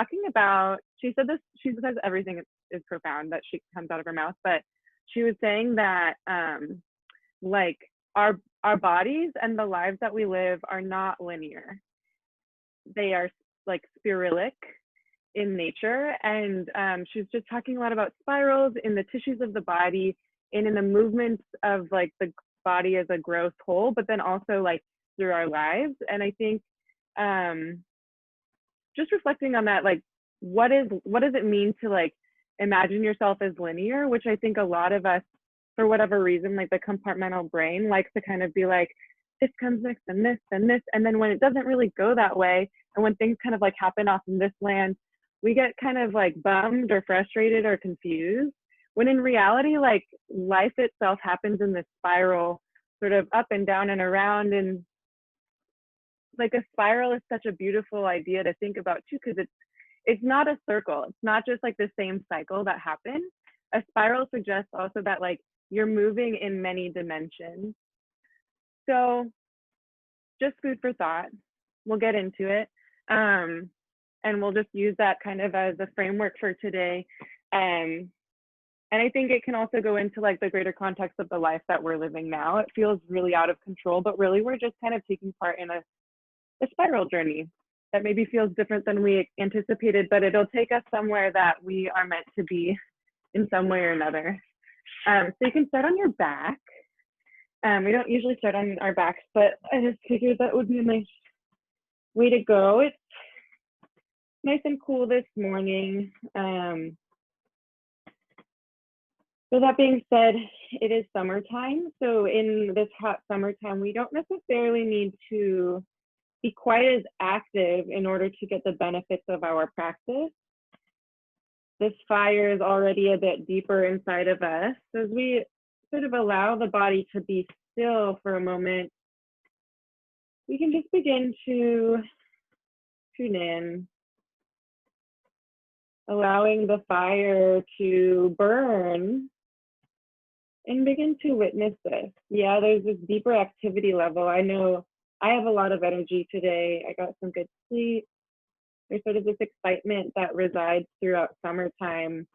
talking about, she said this, she says everything is profound that she comes out of her mouth, but she was saying that like our bodies and the lives that we live are not linear. They are like spiralic in nature. And she's just talking a lot about spirals in the tissues of the body and in the movements of like the body as a growth whole, but then also like through our lives. And I think just reflecting on that, like what does it mean to like imagine yourself as linear, which I think a lot of us, for whatever reason, like the compartmental brain likes to kind of be like, this comes next and this and this. And then when it doesn't really go that way, and when things kind of like happen off in this land, we get kind of like bummed or frustrated or confused. When in reality, like life itself happens in this spiral, sort of up and down and around. And like a spiral is such a beautiful idea to think about too, because it's not a circle. It's not just like the same cycle that happened. A spiral suggests also that like you're moving in many dimensions. So just food for thought. We'll get into it. And we'll just use that kind of as a framework for today. And I think it can also go into like the greater context of the life that we're living now. It feels really out of control, but really we're just kind of taking part in a spiral journey that maybe feels different than we anticipated, but it'll take us somewhere that we are meant to be in some way or another. So you can start on your back. We don't usually start on our backs, but I just figured that would be a nice way to go. It's nice and cool this morning. So that being said, it is summertime. So in this hot summertime, we don't necessarily need to be quite as active in order to get the benefits of our practice. This fire is already a bit deeper inside of us. As we sort of allow the body to be still for a moment, we can just begin to tune in, allowing the fire to burn and begin to witness this. Yeah, there's this deeper activity level. I know I have a lot of energy today. I got some good sleep. There's sort of this excitement that resides throughout summertime.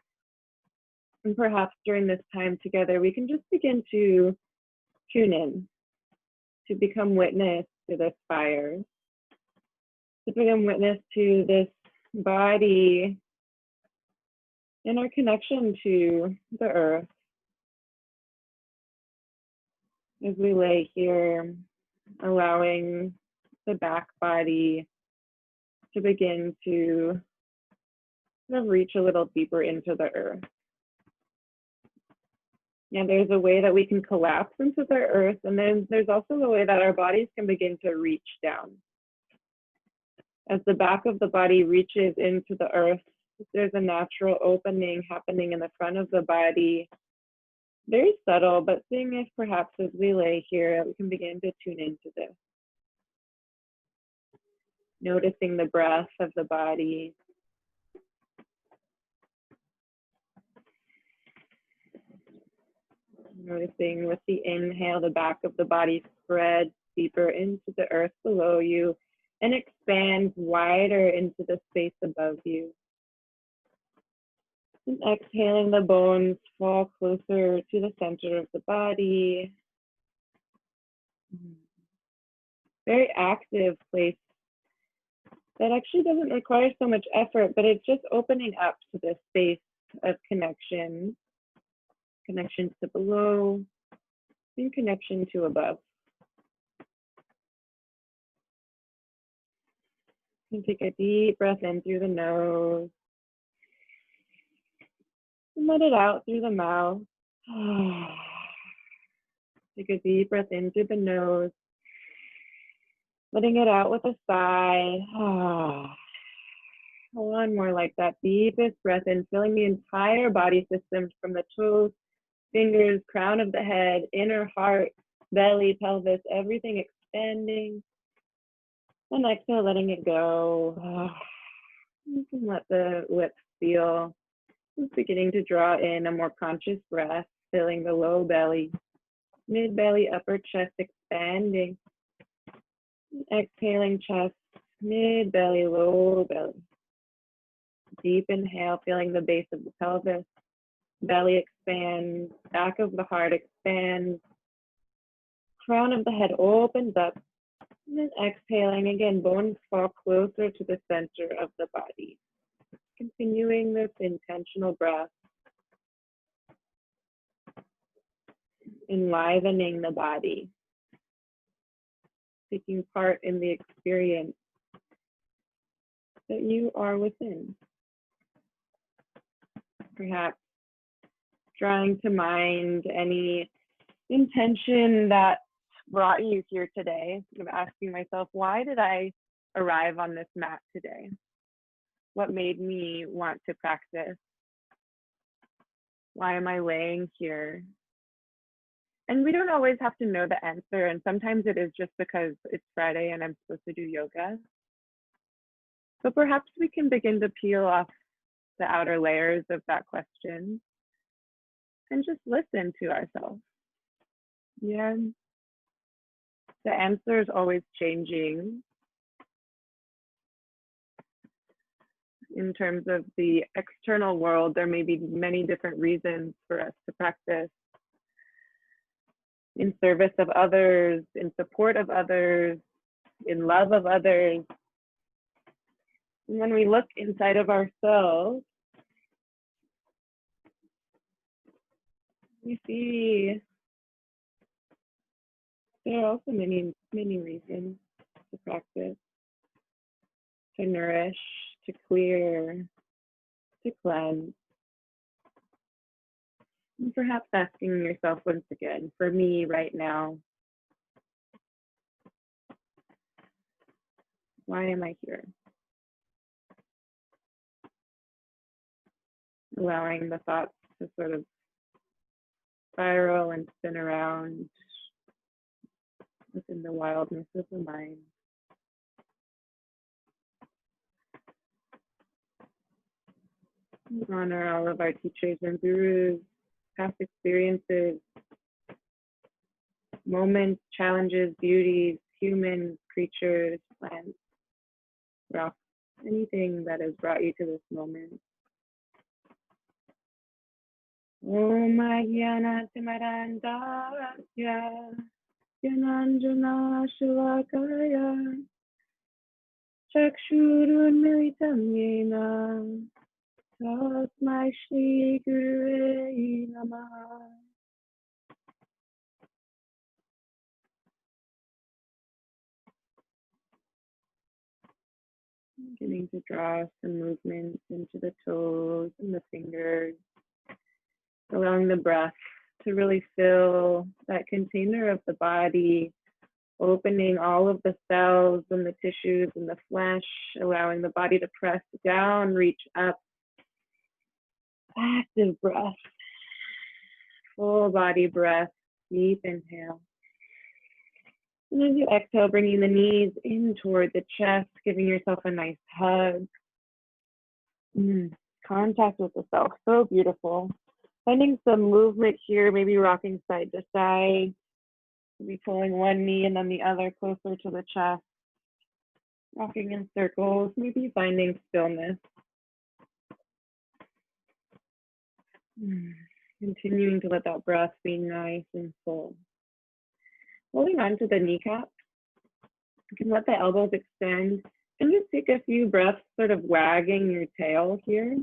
And perhaps during this time together, we can just begin to tune in, to become witness to this fire, to become witness to this body and our connection to the earth. As we lay here, allowing the back body to begin to sort of reach a little deeper into the earth. And there's a way that we can collapse into the earth, and then there's also a way that our bodies can begin to reach down. As the back of the body reaches into the earth, there's a natural opening happening in the front of the body. Very subtle, but seeing if perhaps as we lay here, we can begin to tune into this. Noticing the breath of the body. Noticing with the inhale, the back of the body spreads deeper into the earth below you and expands wider into the space above you. And exhaling, the bones fall closer to the center of the body. Very active place that actually doesn't require so much effort, but it's just opening up to this space of connection, connection to below, and connection to above. You can take a deep breath in through the nose, and let it out through the mouth. Take a deep breath in through the nose, letting it out with a sigh. One more like that. Deepest breath in, filling the entire body system from the toes, fingers, crown of the head, inner heart, belly, pelvis, everything expanding. And exhale, letting it go. You can let the lips feel. Just beginning to draw in a more conscious breath, filling the low belly, mid belly, upper chest expanding. Exhaling, chest, mid belly, low belly. Deep inhale, feeling the base of the pelvis, belly expands, back of the heart expands, crown of the head opens up, and then exhaling again, bones fall closer to the center of the body. Continuing this intentional breath, enlivening the body, taking part in the experience that you are within. Perhaps trying to mind any intention that brought you here today. I'm asking myself, why did I arrive on this mat today? What made me want to practice? Why am I laying here? And we don't always have to know the answer. And sometimes it is just because it's Friday and I'm supposed to do yoga. But perhaps we can begin to peel off the outer layers of that question and just listen to ourselves. Yeah. The answer is always changing in terms of the external world. There may be many different reasons for us to practice in service of others, in support of others, in love of others. And when we look inside of ourselves, we see there are also many reasons to practice, to nourish, to clear, to cleanse. And perhaps asking yourself once again, for me right now, why am I here? Allowing the thoughts to sort of spiral and spin around within the wildness of the mind. We honor all of our teachers and gurus, past experiences, moments, challenges, beauties, humans, creatures, plants, rocks, anything that has brought you to this moment. Om Jnana Timirandasya Jnananjana Shalakaya Chakshurunmilitam Yena Tasmai Shri Gurave Namaha. Beginning to draw some movement into the toes and the fingers, allowing the breath to really fill that container of the body, opening all of the cells and the tissues and the flesh, allowing the body to press down, reach up. Active breath, full body breath, deep inhale. And as you exhale, bringing the knees in toward the chest, giving yourself a nice hug. Contact with the self, so beautiful. Finding some movement here, maybe rocking side to side, maybe pulling one knee and then the other closer to the chest. Rocking in circles, maybe finding stillness. Continuing to let that breath be nice and full. Holding on to the kneecap, you can let the elbows extend and just take a few breaths sort of wagging your tail here.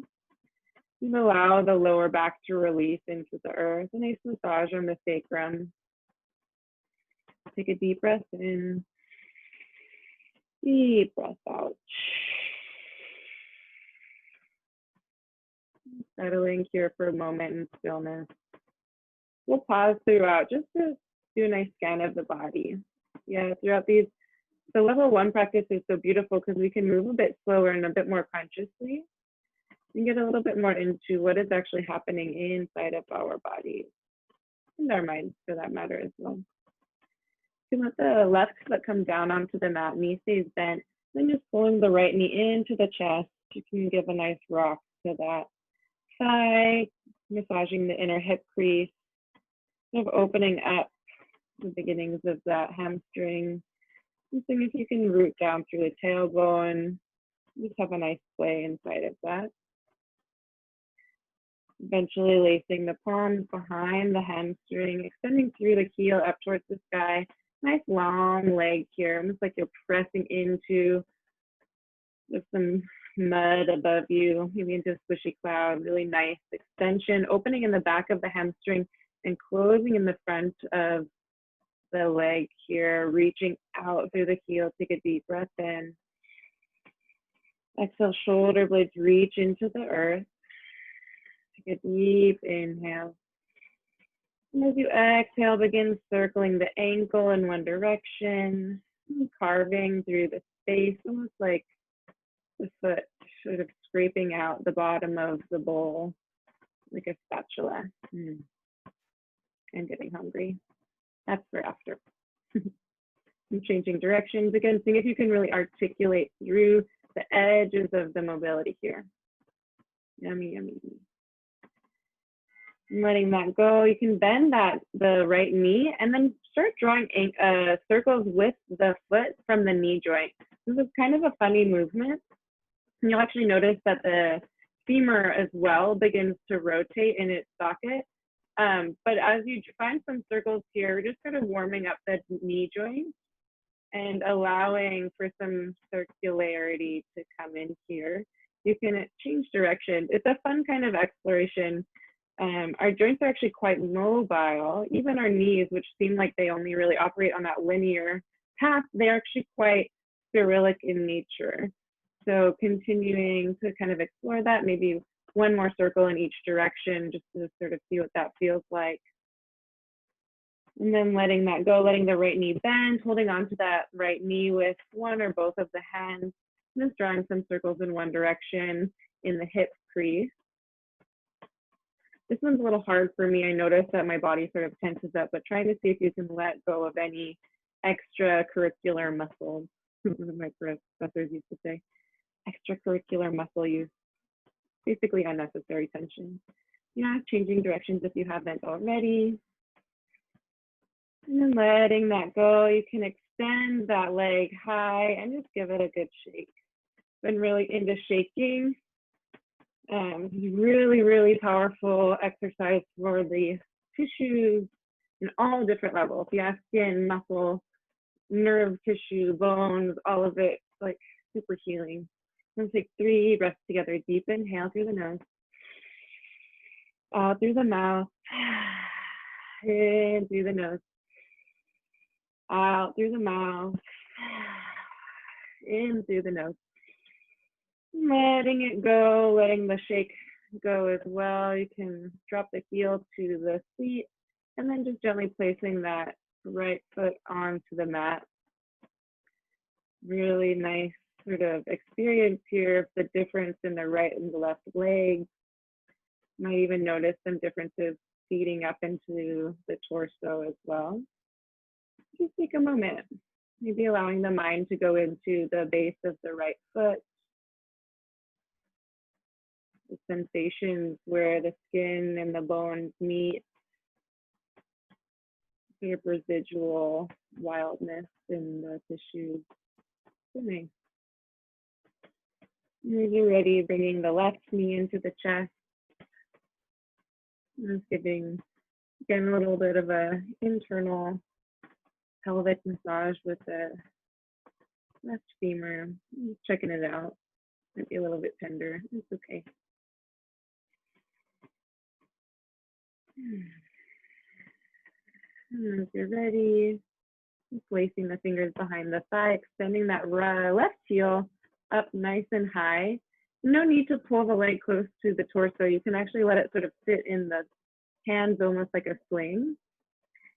And allow the lower back to release into the earth. A nice massage on the sacrum. Take a deep breath in, deep breath out. Settling here for a moment in stillness. We'll pause throughout just to do a nice scan of the body. Yeah, throughout these, the level 1 practice is so beautiful because we can move a bit slower and a bit more consciously and get a little bit more into what is actually happening inside of our bodies and our minds for that matter as well. You can let the left foot come down onto the mat, knee stays bent, then just pulling the right knee into the chest. You can give a nice rock to that thigh, massaging the inner hip crease, kind of opening up the beginnings of that hamstring. And seeing if you can root down through the tailbone. Just have a nice play inside of that. Eventually lacing the palms behind the hamstring, extending through the heel up towards the sky. Nice long leg here, almost like you're pressing into with some mud above you, maybe into a squishy cloud. Really nice extension, opening in the back of the hamstring and closing in the front of the leg here, reaching out through the heel. Take a deep breath in. Exhale, shoulder blades reach into the earth. Take a deep inhale. And as you exhale, begin circling the ankle in one direction, carving through the space, almost like the foot sort of scraping out the bottom of the bowl like a spatula. I'm getting hungry. That's for after. I'm changing directions. Again, seeing if you can really articulate through the edges of the mobility here. Yummy, yummy. Letting that go. You can bend the right knee and then start drawing circles with the foot from the knee joint. This is kind of a funny movement. And you'll actually notice that the femur as well begins to rotate in its socket. But as you find some circles here, we're just kind of warming up the knee joint and allowing for some circularity to come in here. You can change direction. It's a fun kind of exploration. Our joints are actually quite mobile. Even our knees, which seem like they only really operate on that linear path, they're actually quite spiralic in nature. So continuing to kind of explore that, maybe one more circle in each direction, just to sort of see what that feels like. And then letting that go, letting the right knee bend, holding on to that right knee with one or both of the hands, and just drawing some circles in one direction in the hip crease. This one's a little hard for me. I notice that my body sort of tenses up, but trying to see if you can let go of any extracurricular muscles. My professors used to say, extracurricular muscle use, basically unnecessary tension. Yeah, changing directions if you haven't already. And then letting that go, you can extend that leg high and just give it a good shake. Been really into shaking. Really, really powerful exercise for the tissues in all different levels. Yeah, skin, muscle, nerve tissue, bones, all of it, like super healing. I'm gonna take 3 breaths together. Deep inhale through the nose, out through the mouth, in through the nose, out through the mouth, in through the nose. Letting it go, letting the shake go as well. You can drop the heel to the seat and then just gently placing that right foot onto the mat. Really nice sort of experience here of the difference in the right and the left leg. Might even notice some differences feeding up into the torso as well. Just take a moment, maybe allowing the mind to go into the base of the right foot. The sensations where the skin and the bones meet, sort of residual wildness in the tissues. So nice. As you're ready, bringing the left knee into the chest. Just giving, again, a little bit of a internal pelvic massage with the left femur. Just checking it out. Might be a little bit tender. It's okay. If you're ready, just placing the fingers behind the thigh, extending that left heel up nice and high. No need to pull the leg close to the torso. You can actually let it sort of sit in the hands almost like a sling.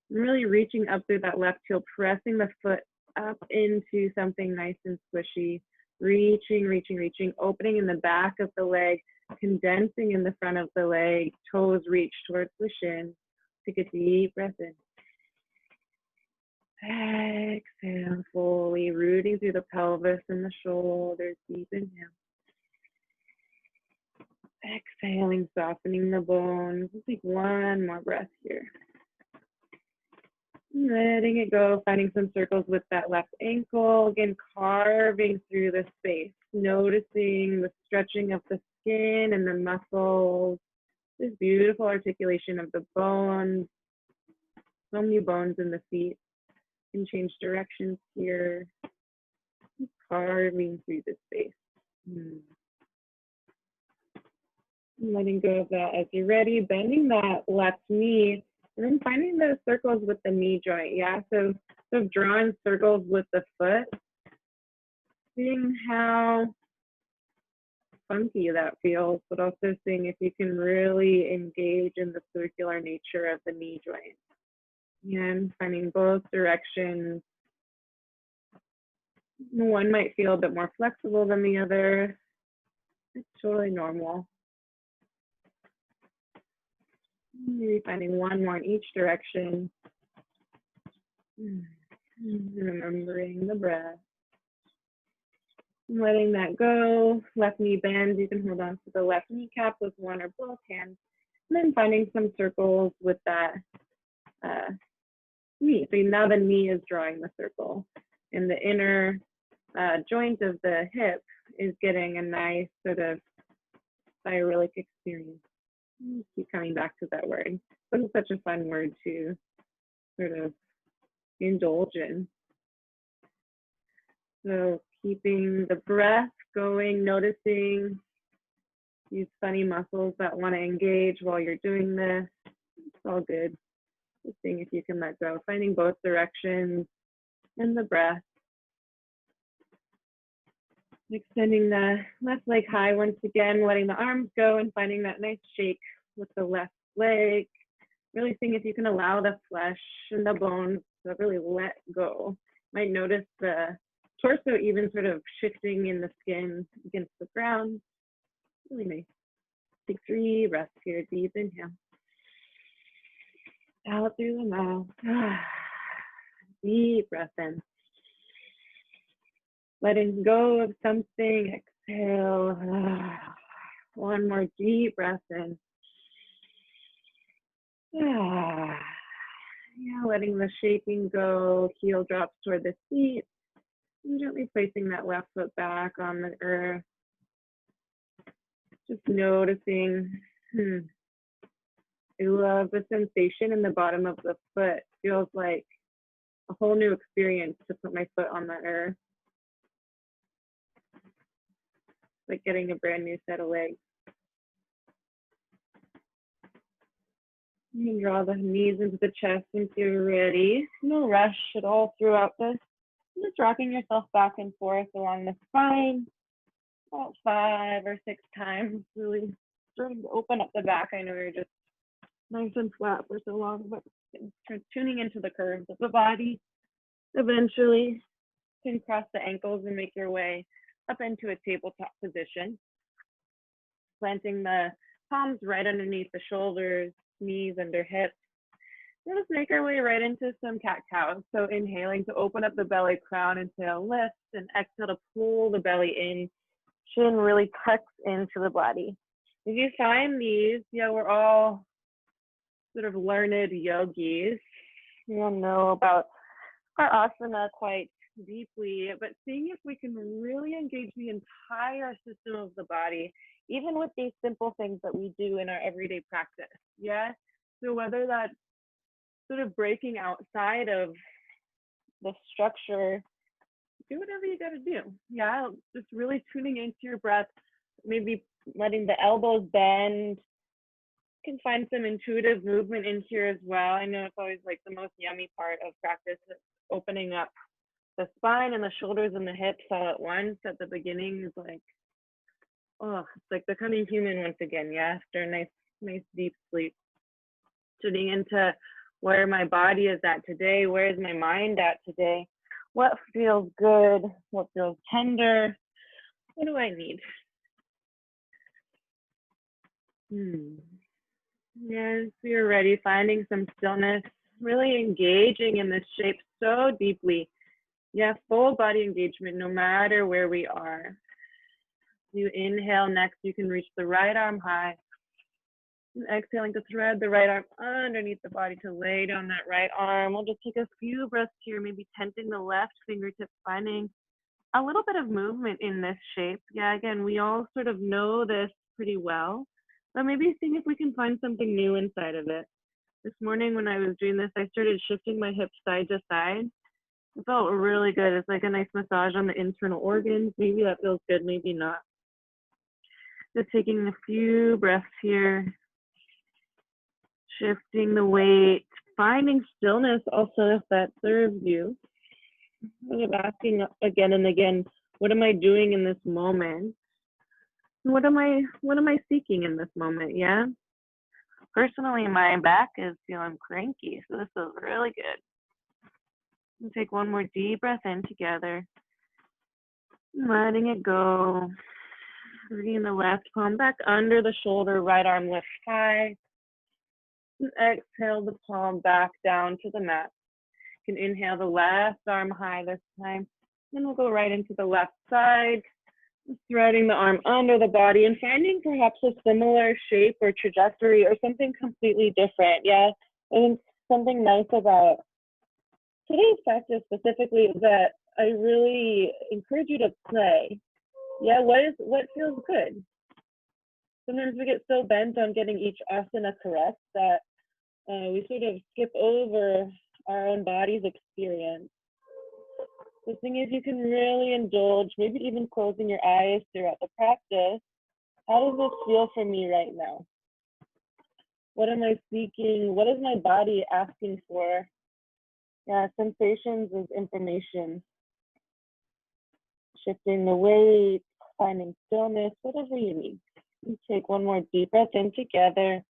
And really reaching up through that left heel, pressing the foot up into something nice and squishy. Reaching, reaching, reaching, opening in the back of the leg, condensing in the front of the leg, toes reach towards the shin. Take a deep breath in. Exhale, fully rooting through the pelvis and the shoulders. Deep inhale. Exhaling, softening the bones. Let's take one more breath here. Letting it go, finding some circles with that left ankle. Again, carving through the space, noticing the stretching of the skin and the muscles. This beautiful articulation of the bones. So many bones in the feet. You can change directions here. Carving through the space. Letting go of that as you're ready. Bending that left knee. And then finding those circles with the knee joint. Yeah, so drawing circles with the foot. Seeing how funky that feels, but also seeing if you can really engage in the circular nature of the knee joint. And finding both directions. One might feel a bit more flexible than the other. It's totally normal. Maybe finding one more in each direction. Remembering the breath. Letting that go. Left knee bends. You can hold on to the left kneecap with one or both hands. And then finding some circles with that knee. So now the knee is drawing the circle. And the inner joint of the hip is getting a nice sort of cyrillic experience. Keep coming back to that word. But it's such a fun word to sort of indulge in. So keeping the breath going, noticing these funny muscles that want to engage while you're doing this. It's all good. Just seeing if you can let go. Finding both directions in the breath. Extending the left leg high once again, letting the arms go and finding that nice shake with the left leg. Really seeing if you can allow the flesh and the bones to really let go. You might notice the torso even sort of shifting in the skin against the ground. Really nice. Take 3 breaths here. Deep inhale. Out through the mouth. Deep breath in. Letting go of something. Exhale. One more deep breath in. Yeah, letting the shaking go. Heel drops toward the feet. And gently placing that left foot back on the earth. Just noticing. I love the sensation in the bottom of the foot. Feels like a whole new experience to put my foot on the earth. Like getting a brand new set of legs. You can draw the knees into the chest once you're ready. No rush at all throughout this. Just rocking yourself back and forth along the spine about 5 or 6 times. Really starting to open up the back. I know you're just nice and flat for so long, but tuning into the curves of the body. Eventually, you can cross the ankles and make your way up into a tabletop position. Planting the palms right underneath the shoulders, knees under hips. We'll just make our way right into some cat-cows. So inhaling to open up the belly, crown into a lift, and exhale to pull the belly in. Chin really tucks into the body. If you find these, we're all sort of learned yogis. You'll know about our asana quite deeply, but seeing if we can really engage the entire system of the body, even with these simple things that we do in our everyday practice. So whether that's sort of breaking outside of the structure, do whatever you got to do. Just really tuning into your breath, maybe letting the elbows bend. You can find some intuitive movement in here as well. I know it's always like the most yummy part of practice, opening up the spine and the shoulders and the hips all at once at the beginning is like, it's like becoming human once again, after a nice deep sleep. Tuning into where my body is at today, where is my mind at today, what feels good, what feels tender, what do I need? So you're ready, finding some stillness, really engaging in this shape so deeply. Full body engagement, no matter where we are. You inhale next, you can reach the right arm high. And exhaling to thread the right arm underneath the body to lay down that right arm. We'll just take a few breaths here, maybe tenting the left fingertip, finding a little bit of movement in this shape. Again, we all sort of know this pretty well, But maybe seeing if we can find something new inside of it. This morning when I was doing this, I started shifting my hips side to side. It felt really good. It's like a nice massage on the internal organs. Maybe that feels good, maybe not. Just taking a few breaths here, shifting the weight, finding stillness also if that serves you. I'm asking again and again, what am I doing in this moment? What am I seeking in this moment? Yeah. Personally, my back is feeling cranky, so this feels really good. And take one more deep breath in together, letting it go. Bringing the left palm back under the shoulder, right arm lifts high. And exhale the palm back down to the mat. You can inhale the left arm high this time. Then we'll go right into the left side, threading the arm under the body and finding perhaps a similar shape or trajectory or something completely different. Yeah, and something nice about today's practice specifically is that I really encourage you to play. Yeah, what feels good? Sometimes we get so bent on getting each asana correct that we sort of skip over our own body's experience. The thing is, you can really indulge, maybe even closing your eyes throughout the practice. How does this feel for me right now? What am I seeking? What is my body asking for? Yeah, sensations is information. Shifting the weight, finding stillness, whatever you need. You take one more deep breath in together,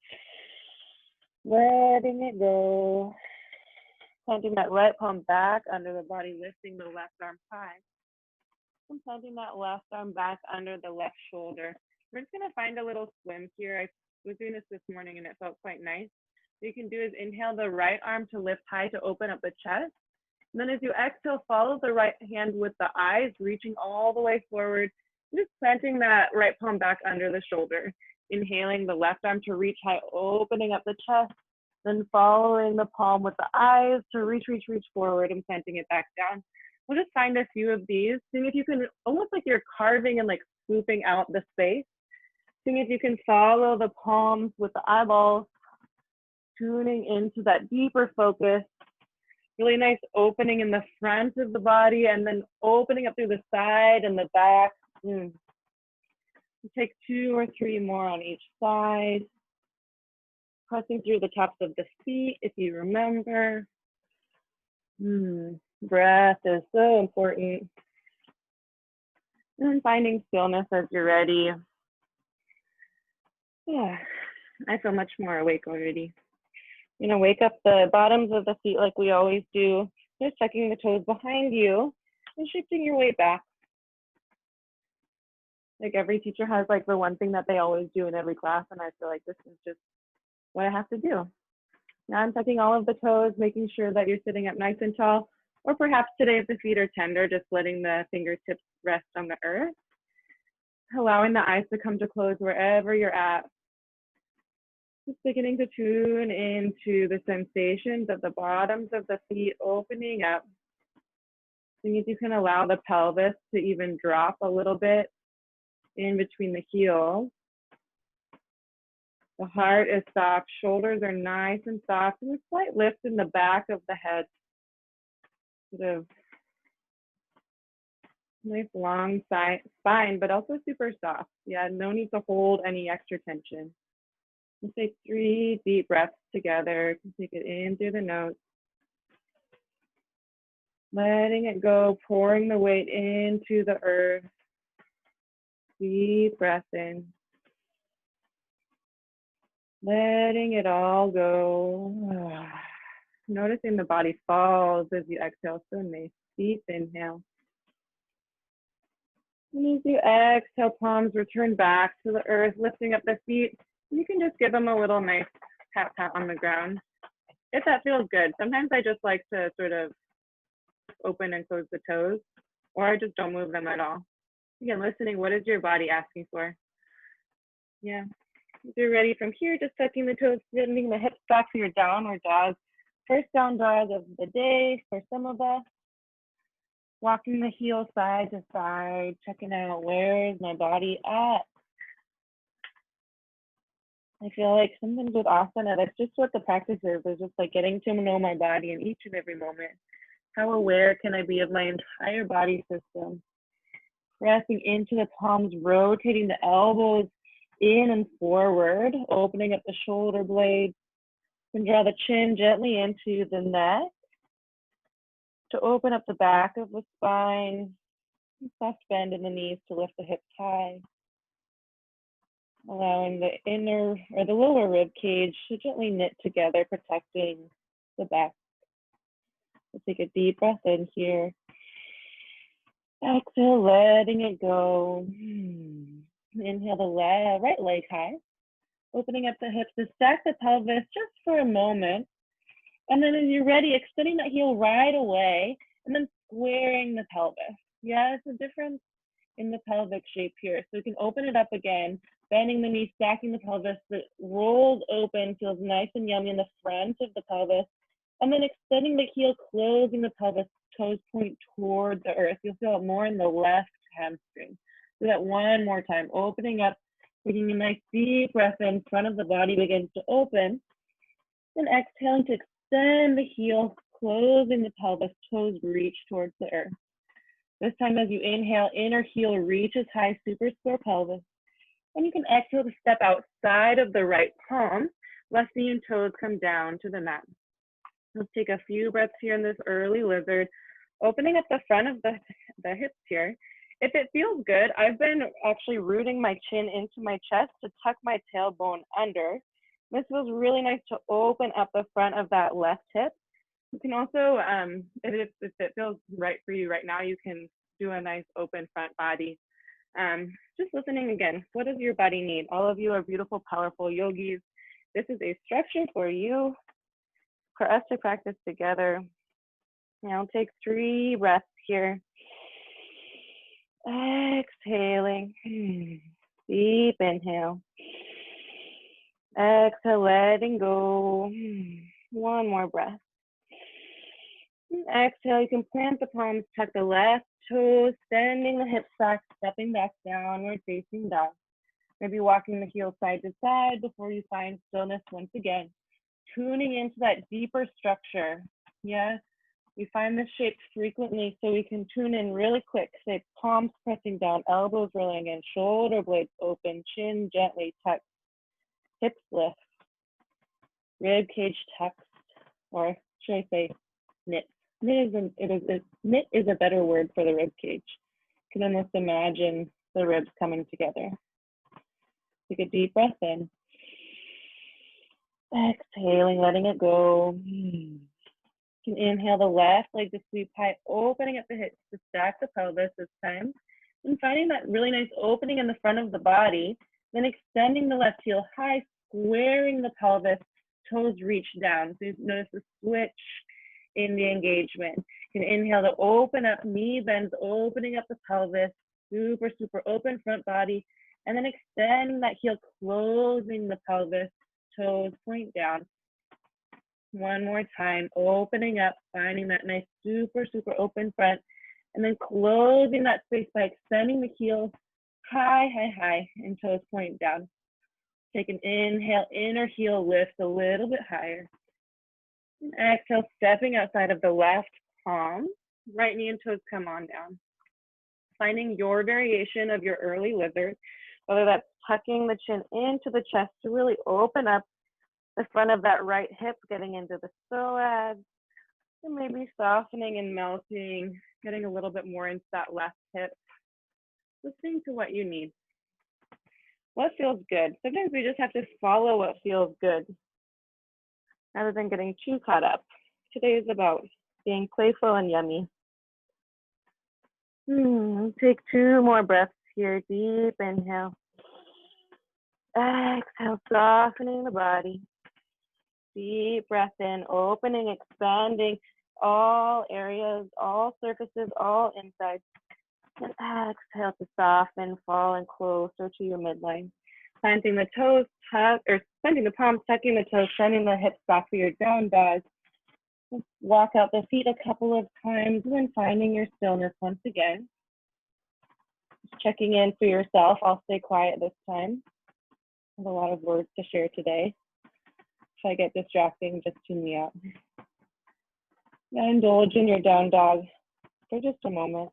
letting it go. Planting that right palm back under the body, lifting the left arm high. And planting that left arm back under the left shoulder. We're just gonna find a little swim here. I was doing this morning and it felt quite nice. What you can do is inhale the right arm to lift high to open up the chest. And then as you exhale, follow the right hand with the eyes, reaching all the way forward, just planting that right palm back under the shoulder. Inhaling the left arm to reach high, opening up the chest, then following the palm with the eyes to reach forward and planting it back down. We'll just find a few of these. Seeing if you can, almost like you're carving and like scooping out the space. Seeing if you can follow the palms with the eyeballs, tuning into that deeper focus. Really nice opening in the front of the body and then opening up through the side and the back. Take 2 or 3 more on each side. Pressing through the tops of the feet if you remember. Breath is so important. And then finding stillness as you're ready. Yeah, I feel much more awake already. You know, wake up the bottoms of the feet like we always do. Just tucking the toes behind you and shifting your weight back. Like every teacher has like the one thing that they always do in every class, and I feel like this is just what I have to do. Now I'm tucking all of the toes, making sure that you're sitting up nice and tall, or perhaps today if the feet are tender, just letting the fingertips rest on the earth. Allowing the eyes to come to close wherever you're at. Just beginning to tune into the sensations of the bottoms of the feet opening up. Seeing if you can allow the pelvis to even drop a little bit in between the heels. The heart is soft, shoulders are nice and soft, and a slight lift in the back of the head. Sort of nice long spine, but also super soft. Yeah, no need to hold any extra tension. We'll take 3 deep breaths together. Take it in through the nose. Letting it go, pouring the weight into the earth. Deep breath in. Letting it all go. Noticing the body falls as you exhale. So nice. Deep inhale. And as you exhale, palms return back to the earth, lifting up the feet. You can just give them a little nice pat on the ground if that feels good. Sometimes I just like to sort of open and close the toes, or I just don't move them at all. Again, listening, what is your body asking for? Yeah. If you're ready from here, just tucking the toes, bending the hips back for your downward dog. First down dog of the day for some of us. Walking the heels side to side, checking out where is my body at. I feel like sometimes with asana, that's just what the practice is. It's just like getting to know my body in each and every moment. How aware can I be of my entire body system? Pressing into the palms, rotating the elbows in and forward, opening up the shoulder blades, and draw the chin gently into the neck to open up the back of the spine, soft bend in the knees to lift the hips high, allowing the inner or the lower rib cage to gently knit together, protecting the back. So take a deep breath in here. Exhale, letting it go. Inhale the right leg high, opening up the hips to stack the pelvis just for a moment. And then as you're ready, extending that heel right away and then squaring the pelvis. Yeah, it's a difference in the pelvic shape here. So you can open it up again, bending the knee, stacking the pelvis, that rolls open, feels nice and yummy in the front of the pelvis. And then extending the heel, closing the pelvis, toes point toward the earth. You'll feel it more in the left hamstring. Do that one more time, opening up, taking a nice deep breath in, front of the body begins to open. Then exhaling to extend the heel, closing the pelvis, toes reach towards the earth. This time as you inhale, inner heel reaches high, super square pelvis. And you can exhale to step outside of the right palm, left knee and toes come down to the mat. Let's take a few breaths here in this early lizard, opening up the front of the hips here. If it feels good, I've been actually rooting my chin into my chest to tuck my tailbone under. This feels really nice to open up the front of that left hip. You can also, if it feels right for you right now, you can do a nice open front body. Just listening again, what does your body need? All of you are beautiful, powerful yogis. This is a structure for you, for us to practice together. Now take 3 breaths here. Exhaling, deep inhale. Exhale, letting go. One more breath. Exhale, you can plant the palms, tuck the left toes, extending the hips back, stepping back downward, facing dog. Maybe walking the heels side to side before you find stillness once again. Tuning into that deeper structure. Yeah, we find this shape frequently, so we can tune in really quick. Say palms pressing down, elbows rolling in, shoulder blades open, chin gently tucked, hips lift, rib cage tucked, or should I say knit? Knit is a better word for the rib cage. You can almost imagine the ribs coming together. Take a deep breath in. Exhaling, letting it go. You can inhale the left leg to sweep high, opening up the hips to stack the pelvis this time. And finding that really nice opening in the front of the body. Then extending the left heel high, squaring the pelvis, toes reach down. So you notice the switch in the engagement. You can inhale to open up, knee bends, opening up the pelvis, super, super open front body, and then extending that heel, closing the pelvis, toes point down. One more time, opening up, finding that nice, super, super open front, and then closing that space by extending the heel high, high, high, and toes point down. Take an inhale, inner heel lifts a little bit higher. And exhale, stepping outside of the left palm, right knee and toes come on down. Finding your variation of your early lizard, whether that's tucking the chin into the chest to really open up the front of that right hip, getting into the psoas, and maybe softening and melting, getting a little bit more into that left hip. Listening to what you need. What feels good? Sometimes we just have to follow what feels good rather than getting too caught up. Today is about being playful and yummy. Take 2 more breaths here. Deep inhale. Exhale, softening the body. Deep breath in, opening, expanding all areas, all surfaces, all insides. And exhale to soften, falling closer to your midline. Planting the toes, planting the palms, tucking the toes, sending the hips back for your down dog. Walk out the feet a couple of times, and then finding your stillness once again. Just checking in for yourself. I'll stay quiet this time. I have a lot of words to share today. If I get distracting, just tune me out. Now indulge in your down dog for just a moment.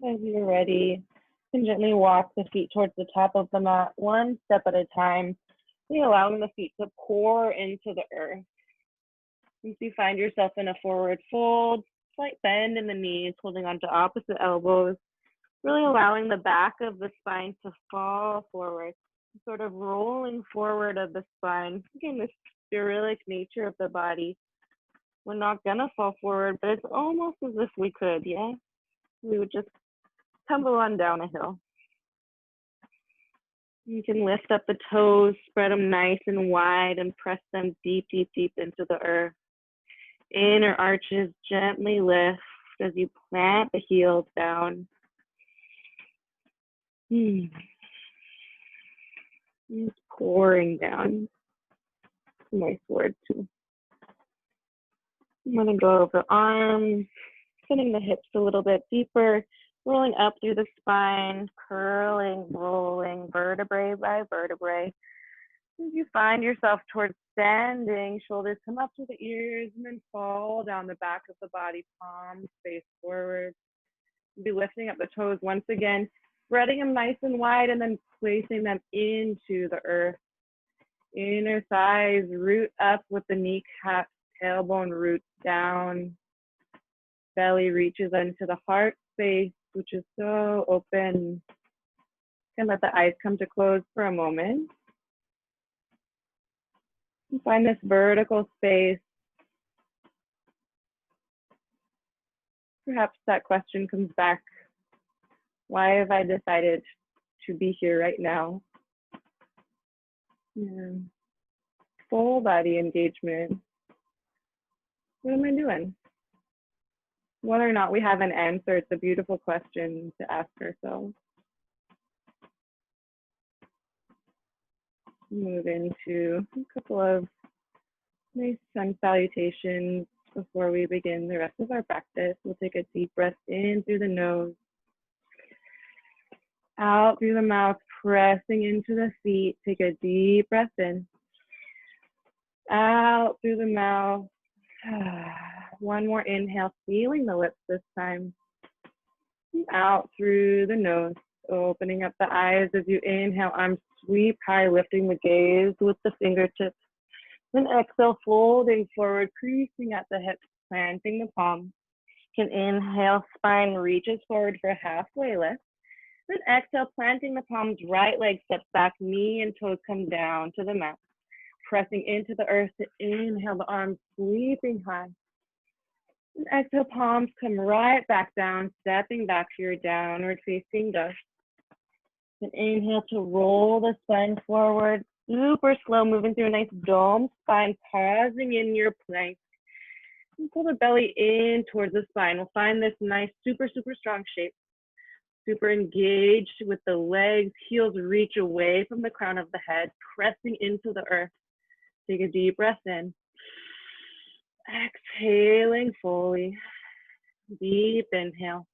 As you're ready, you can gently walk the feet towards the top of the mat, one step at a time, allowing the feet to pour into the earth. If you find yourself in a forward fold, slight bend in the knees, holding onto opposite elbows, really allowing the back of the spine to fall forward, sort of rolling forward of the spine. Again, the spiralic nature of the body. We're not gonna fall forward, but it's almost as if we could, yeah? We would just tumble on down a hill. You can lift up the toes, spread them nice and wide, and press them deep, deep, deep into the earth. Inner arches gently lift as you plant the heels down. It's pouring down. Nice word too. I'm gonna go over the arms, sending the hips a little bit deeper, rolling up through the spine, curling, rolling, vertebrae by vertebrae. As you find yourself towards standing, shoulders come up to the ears and then fall down the back of the body, palms face forward. Be lifting up the toes once again, spreading them nice and wide and then placing them into the earth. Inner thighs root up with the kneecaps, tailbone roots down. Belly reaches into the heart space, which is so open. You can let the eyes come to close for a moment. And find this vertical space. Perhaps that question comes back. Why have I decided to be here right now? Full body engagement. What am I doing? Whether or not we have an answer, it's a beautiful question to ask ourselves. Move into a couple of nice sun salutations before we begin the rest of our practice. We'll take a deep breath in through the nose, out through the mouth, pressing into the feet. Take a deep breath in, out through the mouth. One more inhale, feeling the lips this time. Out through the nose, opening up the eyes as you inhale, arms sweep high, lifting the gaze with the fingertips. Then exhale, folding forward, creasing at the hips, planting the palms. You can inhale, spine reaches forward for a halfway lift. Then exhale, planting the palms, right leg steps back, knee and toes come down to the mat. Pressing into the earth to inhale, the arms sweeping high. And exhale, palms come right back down, stepping back to your downward facing dog. And inhale to roll the spine forward, super slow, moving through a nice dome spine, pausing in your plank. And pull the belly in towards the spine. We'll find this nice, super, super strong shape. Super engaged with the legs, heels reach away from the crown of the head, pressing into the earth. Take a deep breath in. Exhaling fully. Deep inhale.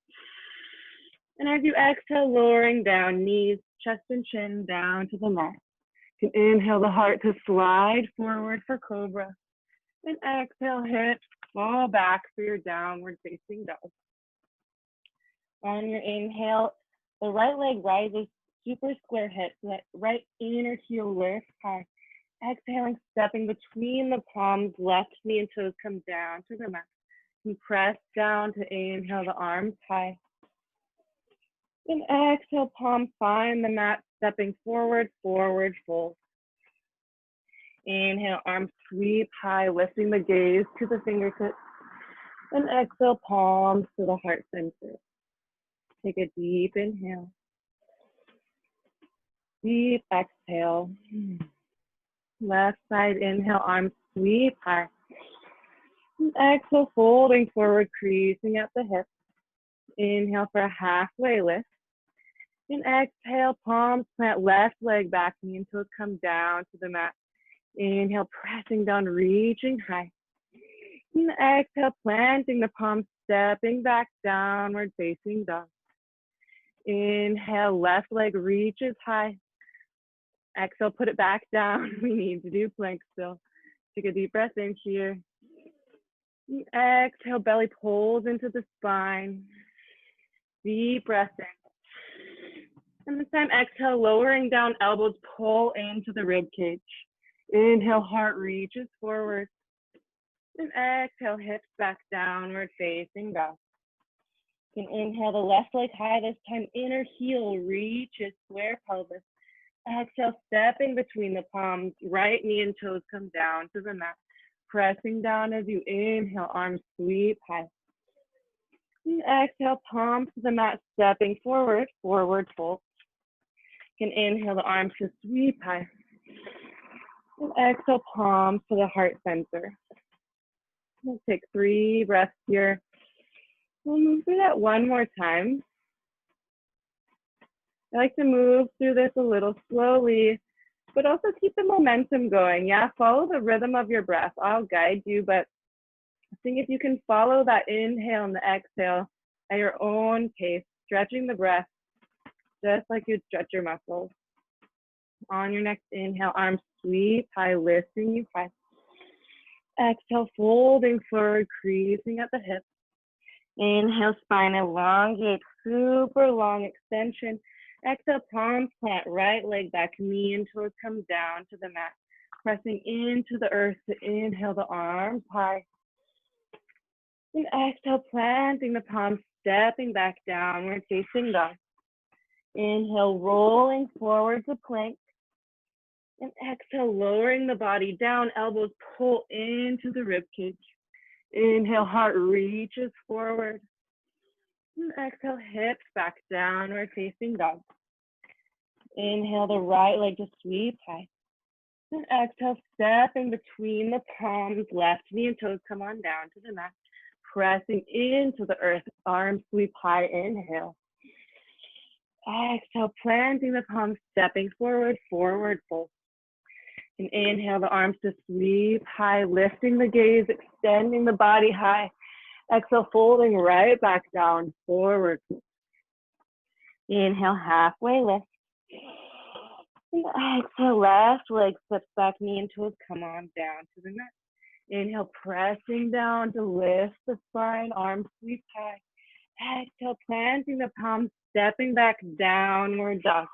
And as you exhale, lowering down, knees, chest and chin down to the mat. You can inhale the heart to slide forward for cobra. And exhale, hips fall back for your downward facing dog. On your inhale, the right leg rises, super square hips, so that right inner heel lifts high. Exhaling, stepping between the palms, left knee and toes come down to the mat. And press down to inhale the arms high. And exhale, palms find the mat, stepping forward, forward fold. Inhale, arms sweep high, lifting the gaze to the fingertips. And exhale, palms to the heart center. Take a deep inhale. Deep exhale. Left side inhale, arms sweep high. And exhale, folding forward, creasing at the hips. Inhale for a halfway lift. And exhale, palms plant, left leg back, knee and toes come down to the mat. Inhale, pressing down, reaching high. And exhale, planting the palms, stepping back, downward facing dog. Inhale, left leg reaches high. Exhale, put it back down. We need to do plank still. Take a deep breath in here. And exhale, belly pulls into the spine. Deep breath in. And this time, exhale, lowering down, elbows pull into the rib cage. Inhale, heart reaches forward. And exhale, hips back, downward facing dog. You can inhale the left leg high this time, inner heel reaches square pelvis. Exhale, stepping between the palms, right knee and toes come down to the mat. Pressing down as you inhale, arms sweep high. And exhale, palms to the mat, stepping forward, forward fold. You can inhale the arms to sweep high. And exhale, palms to the heart center. We'll take 3 breaths here. We'll move through that one more time. I like to move through this a little slowly, but also keep the momentum going. Yeah, follow the rhythm of your breath. I'll guide you, but see if you can follow that inhale and the exhale at your own pace, stretching the breath just like you'd stretch your muscles. On your next inhale, arms sweep high, lifting you high. Exhale, folding forward, creasing at the hips. Inhale, spine elongate, super long extension. Exhale, palms plant, right leg back, knee and toes come down to the mat. Pressing into the earth to inhale the arms high. And exhale, planting the palms, stepping back downward, facing dog. Inhale, rolling forward to plank. And exhale, lowering the body down, elbows pull into the rib cage. Inhale, heart reaches forward. And exhale, hips back, downward facing dog. Inhale, the right leg to sweep high. And exhale, stepping between the palms, left knee and toes come on down to the mat. Pressing into the earth, arms sweep high, inhale. Exhale, planting the palms, stepping forward, forward fold. And inhale, the arms to sweep high, lifting the gaze, extending the body high. Exhale, folding right back down, forward. Inhale, halfway lift. And exhale, left leg steps back, knee and toes come on down to the mat. Inhale, pressing down to lift the spine, arms sweep high. Exhale, planting the palms, stepping back, downward dog.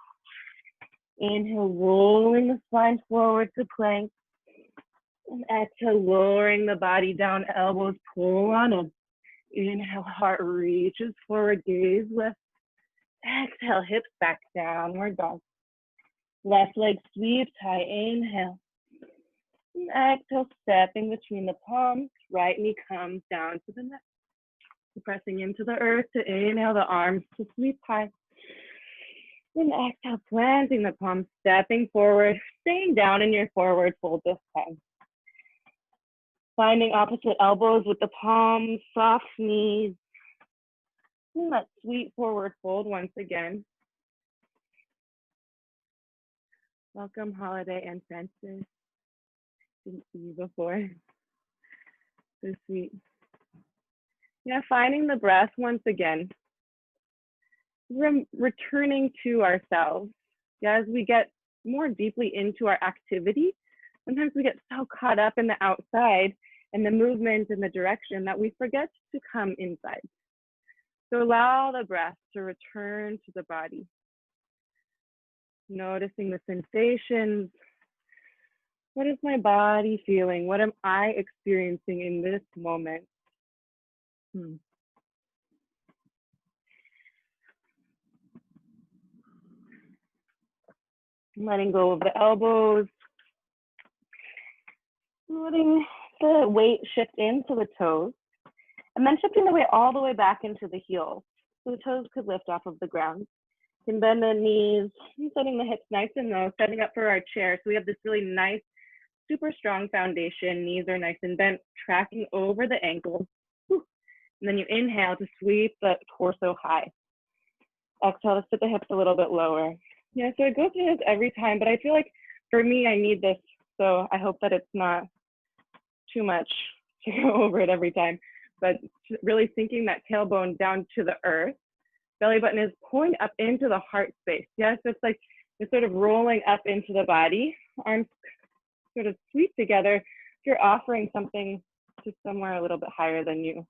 Inhale, rolling the spine forward to plank. And exhale, lowering the body down, elbows pull on in. Inhale, heart reaches forward, gaze lift. Exhale, hips back, downward dog. Left leg sweeps high, inhale. And exhale, stepping between the palms, right knee comes down to the mat. Pressing into the earth to inhale the arms to sweep high. And exhale, planting the palms, stepping forward, staying down in your forward fold this time. Finding opposite elbows with the palms, soft knees. And that sweet forward fold once again. Welcome, Holiday and Francis. Didn't see you before. So sweet. Yeah, finding the breath once again. Returning to ourselves. Yeah, as we get more deeply into our activity, sometimes we get so caught up in the outside and the movement and the direction that we forget to come inside. So allow the breath to return to the body. Noticing the sensations. What is my body feeling? What am I experiencing in this moment? Letting go of the elbows. Letting the weight shift into the toes. And then shifting the weight all the way back into the heels. So the toes could lift off of the ground. You can bend the knees, setting the hips nice and low, setting up for our chair. So we have this really nice, super strong foundation. Knees are nice and bent, tracking over the ankles. And then you inhale to sweep the torso high. Exhale to sit the hips a little bit lower. Yeah, so I go through this every time, but I feel like for me, I need this. So I hope that it's not too much to go over it every time, but really sinking that tailbone down to the earth. Belly button is pulling up into the heart space. Yes, it's like it's sort of rolling up into the body. Arms sort of sweep together. You're offering something to somewhere a little bit higher than you.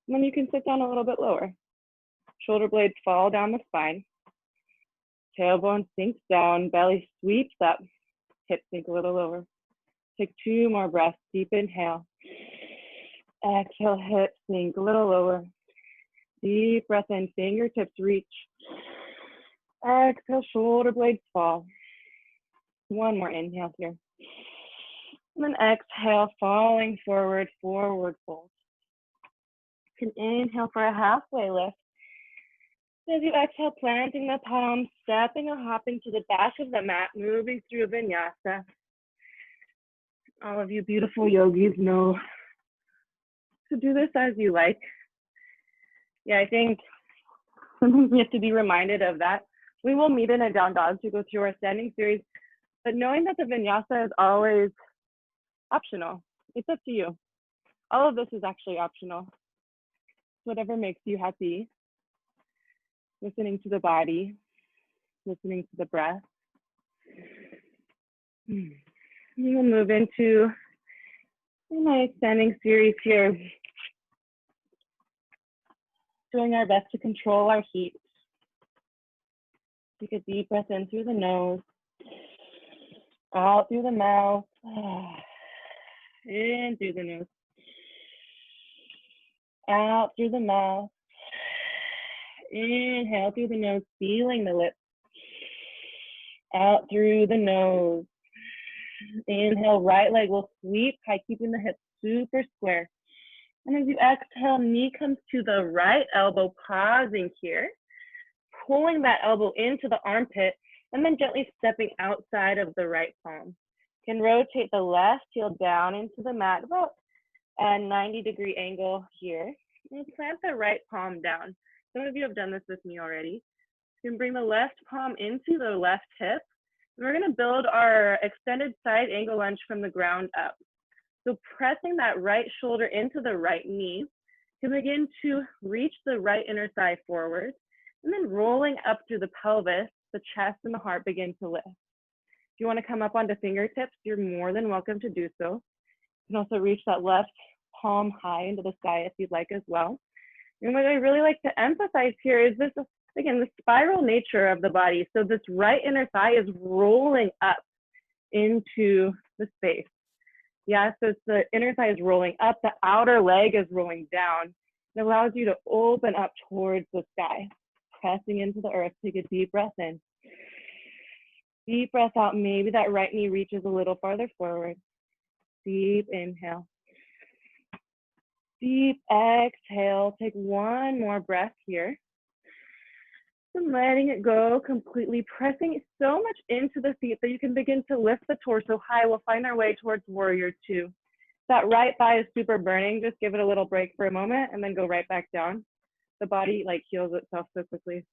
And then you can sit down a little bit lower. Shoulder blades fall down the spine. Tailbone sinks down, belly sweeps up, hips sink a little lower. Take 2 more breaths, deep inhale. Exhale, hips sink a little lower. Deep breath in, fingertips reach. Exhale, shoulder blades fall. 1 more inhale here. And then exhale, falling forward, forward fold. You can inhale for a halfway lift. As you exhale, planting the palms, stepping or hopping to the back of the mat, moving through vinyasa. All of you beautiful yogis know to do this as you like. Yeah, I think sometimes we have to be reminded of that. We will meet in a down dog to go through our standing series, but knowing that the vinyasa is always optional. It's up to you. All of this is actually optional. Whatever makes you happy. Listening to the body, listening to the breath. We'll move into a nice standing series here. Doing our best to control our heat. Take a deep breath in through the nose, out through the mouth, in through the nose, out through the mouth. Inhale through the nose, feeling the lips. Out through the nose. Inhale, right leg will sweep high, keeping the hips super square. And as you exhale, knee comes to the right elbow, pausing here. Pulling that elbow into the armpit, and then gently stepping outside of the right palm. You can rotate the left heel down into the mat, about a 90-degree angle here. And plant the right palm down. Some of you have done this with me already. You can bring the left palm into the left hip. And we're gonna build our extended side angle lunge from the ground up. So pressing that right shoulder into the right knee, you can begin to reach the right inner thigh forward, and then rolling up through the pelvis, the chest and the heart begin to lift. If you wanna come up onto fingertips, you're more than welcome to do so. You can also reach that left palm high into the sky if you'd like as well. And what I really like to emphasize here is this, again, the spiral nature of the body. So this right inner thigh is rolling up into the space. Yeah, so it's the inner thigh is rolling up, the outer leg is rolling down. It allows you to open up towards the sky, pressing into the earth. Take a deep breath in. Deep breath out, maybe that right knee reaches a little farther forward. Deep inhale. Deep exhale, take 1 more breath here. And letting it go completely, pressing so much into the feet that you can begin to lift the torso high. We'll find our way towards warrior 2. That right thigh is super burning. Just give it a little break for a moment and then go right back down. The body like heals itself so quickly.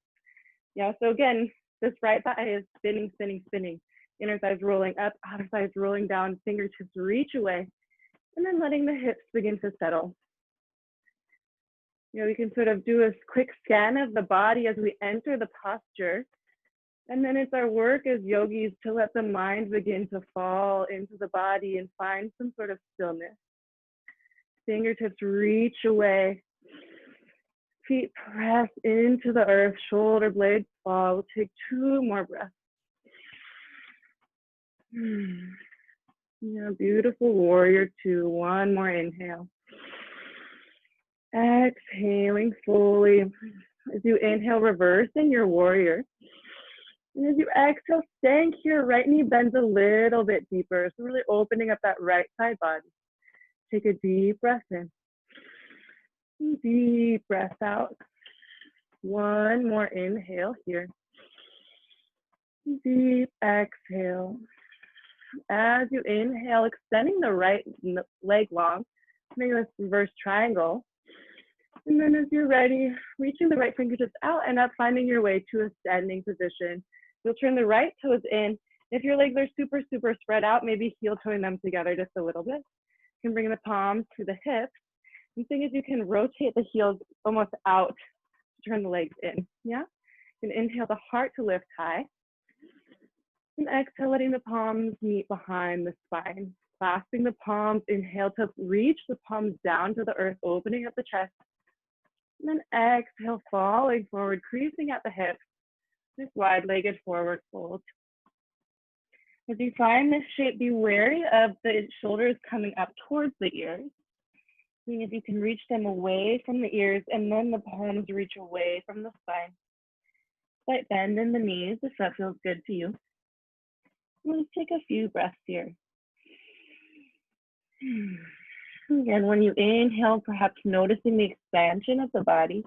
Yeah, so again, this right thigh is spinning, spinning, spinning. Inner thigh is rolling up, outer thigh is rolling down, fingertips reach away, and then letting the hips begin to settle. You know, we can sort of do a quick scan of the body as we enter the posture. And then it's our work as yogis to let the mind begin to fall into the body and find some sort of stillness. Fingertips reach away. Feet press into the earth, shoulder blades fall. We'll take 2 more breaths. Yeah, beautiful warrior 2. 1 more inhale. Exhaling fully. As you inhale, reversing your warrior. And as you exhale, staying here, right knee bends a little bit deeper. So really opening up that right side body. Take a deep breath in. Deep breath out. 1 more inhale here. Deep exhale. As you inhale, extending the right leg long, making this reverse triangle. And then as you're ready, reaching the right fingertips out and up, finding your way to a standing position. You'll turn the right toes in. If your legs are super, super spread out, maybe heel toeing them together just a little bit. You can bring the palms to the hips. And seeing if you can rotate the heels almost out to turn the legs in. Yeah? You can inhale the heart to lift high. And exhale, letting the palms meet behind the spine. Clasping the palms, inhale to reach the palms down to the earth, opening up the chest. And then exhale, falling forward, creasing at the hips. This wide-legged forward fold. As you find this shape, be wary of the shoulders coming up towards the ears. Seeing if you can reach them away from the ears, and then the palms reach away from the spine. Slight bend in the knees if that feels good to you. Let's take a few breaths here. Again, when you inhale, perhaps noticing the expansion of the body.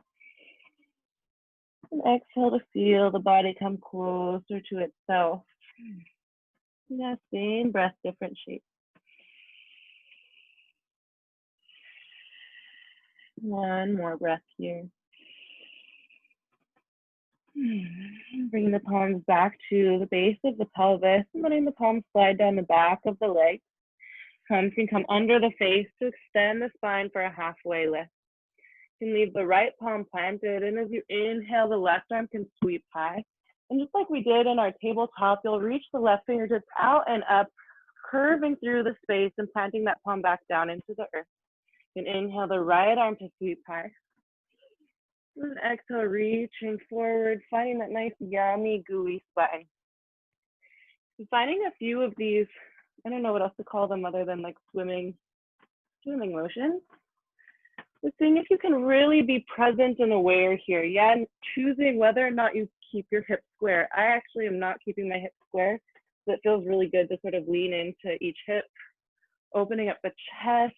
And exhale to feel the body come closer to itself. Yeah, same breath, different shape. One more breath here. Bring the palms back to the base of the pelvis and letting the palms slide down the back of the legs. Palms can come under the face to extend the spine for a halfway lift. You can leave the right palm planted, and as you inhale, the left arm can sweep high. And just like we did in our tabletop, you'll reach the left fingertips out and up, curving through the space and planting that palm back down into the earth. You can inhale the right arm to sweep high. And exhale, reaching forward, finding that nice, yummy, gooey spine. And finding a few of these, I don't know what else to call them other than like swimming motions. But seeing if you can really be present and aware here. Yeah, and choosing whether or not you keep your hips square. I actually am not keeping my hips square, so it feels really good to sort of lean into each hip, opening up the chest,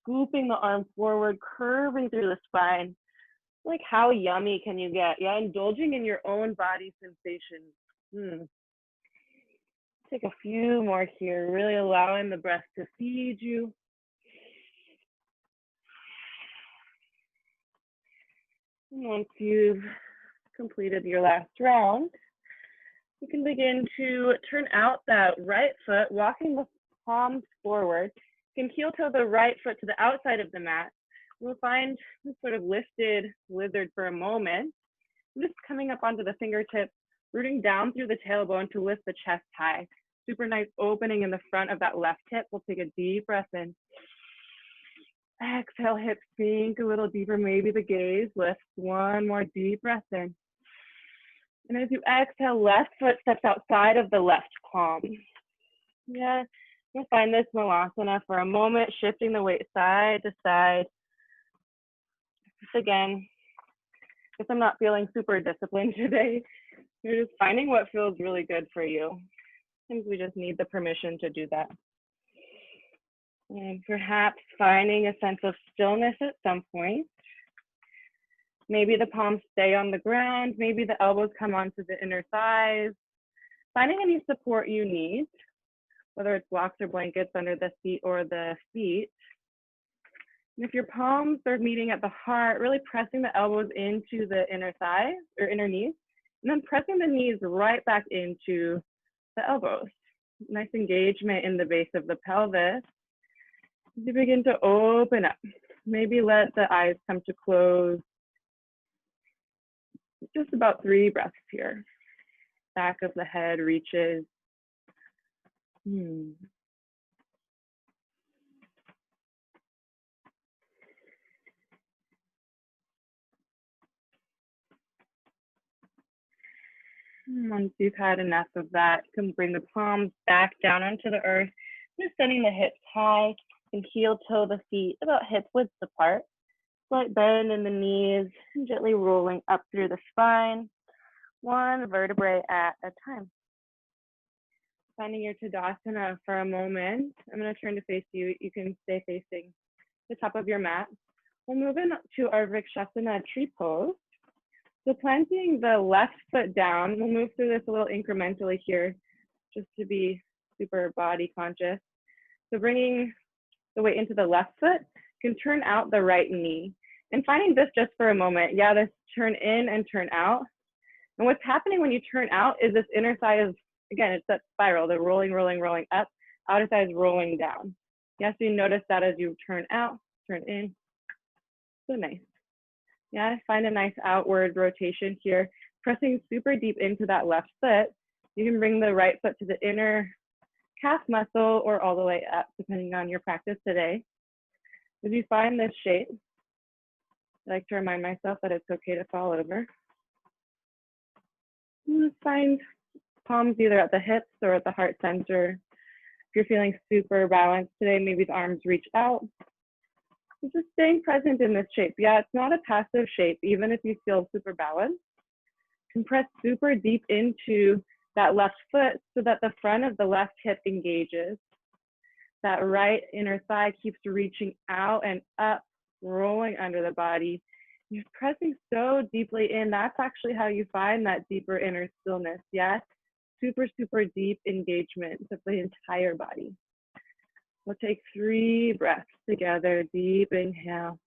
scooping the arm forward, curving through the spine. Like, how yummy can you get? Yeah, indulging in your own body sensations. Take a few more here, really allowing the breath to feed you. And once you've completed your last round, you can begin to turn out that right foot, walking the palms forward. You can heel toe the right foot to the outside of the mat. We'll find this sort of lifted lizard for a moment. Just coming up onto the fingertips, rooting down through the tailbone to lift the chest high. Super nice opening in the front of that left hip. We'll take a deep breath in. Exhale, hips sink a little deeper. Maybe the gaze lifts. One more deep breath in. And as you exhale, left foot steps outside of the left palm. Yeah, you'll find this malasana for a moment, shifting the weight side to side. Just again, if I'm not feeling super disciplined today, you're just finding what feels really good for you. I think we just need the permission to do that. And perhaps finding a sense of stillness at some point. Maybe the palms stay on the ground, maybe the elbows come onto the inner thighs. Finding any support you need, whether it's blocks or blankets under the feet or the feet. And if your palms are meeting at the heart, really pressing the elbows into the inner thighs or inner knees, and then pressing the knees right back into the elbows. Nice engagement in the base of the pelvis. You begin to open up. Maybe let the eyes come to close. Just about 3 breaths here. Back of the head reaches. Once you've had enough of that, you can bring the palms back down onto the earth. Just sending the hips high and heel toe the feet about hip width apart. Slight bend in the knees and gently rolling up through the spine, one vertebrae at a time. Finding your Tadasana for a moment. I'm going to turn to face you. You can stay facing the top of your mat. We'll move in to our Vrikshasana tree pose. So planting the left foot down, we'll move through this a little incrementally here, just to be super body conscious. So bringing the weight into the left foot, you can turn out the right knee. And finding this just for a moment, yeah, this turn in and turn out. And what's happening when you turn out is this inner thigh is, again, it's that spiral, the rolling, rolling, rolling up, outer thigh is rolling down. Yes, you notice that as you turn out, turn in. So nice. Yeah, find a nice outward rotation here, pressing super deep into that left foot. You can bring the right foot to the inner calf muscle or all the way up, depending on your practice today. As you find this shape, I like to remind myself that it's okay to fall over. And find palms either at the hips or at the heart center. If you're feeling super balanced today, maybe the arms reach out. Just staying present in this shape. Yeah, it's not a passive shape, even if you feel super balanced. You can press super deep into that left foot so that the front of the left hip engages. That right inner thigh keeps reaching out and up, rolling under the body. You're pressing so deeply in. That's actually how you find that deeper inner stillness. Yes, super, super deep engagement of the entire body. We'll take 3 breaths together. Deep inhale.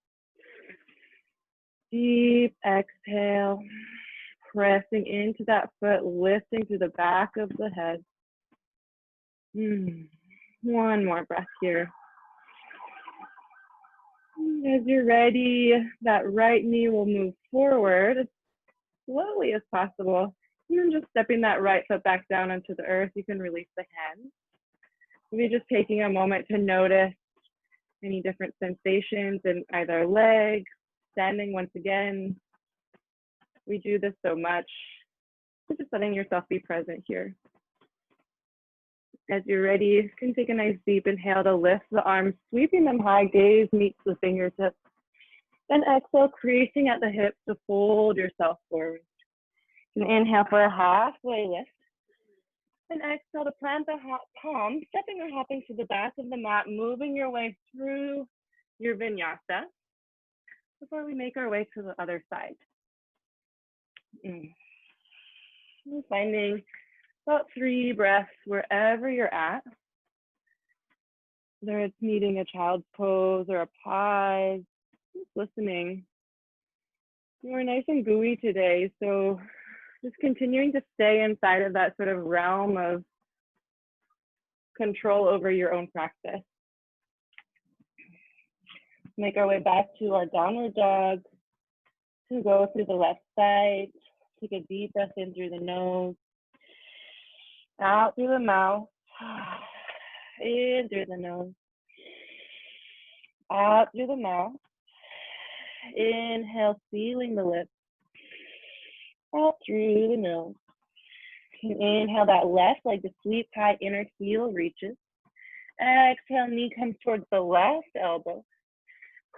Deep exhale. Pressing into that foot, lifting through the back of the head. One more breath here. As you're ready, that right knee will move forward as slowly as possible. And then just stepping that right foot back down onto the earth, you can release the hands. Maybe just taking a moment to notice any different sensations in either leg, standing once again. We do this so much. Just letting yourself be present here. As you're ready, you can take a nice deep inhale to lift the arms, sweeping them high, gaze meets the fingertips. Then exhale, creasing at the hips to fold yourself forward. You can inhale for a halfway lift. And exhale to plant the palm, stepping or hopping to the back of the mat, moving your way through your vinyasa before we make our way to the other side. Finding about 3 breaths wherever you're at. Whether it's needing a child's pose or a pause, just listening. We're nice and gooey today, so just continuing to stay inside of that sort of realm of control over your own practice. Make our way back to our downward dog. To go through the left side. Take a deep breath in through the nose. Out through the mouth. In through the nose. Out through the mouth. Inhale, sealing the lips. Out through the nose. Inhale that left leg to sweep high, inner heel reaches. Exhale, knee comes towards the left elbow.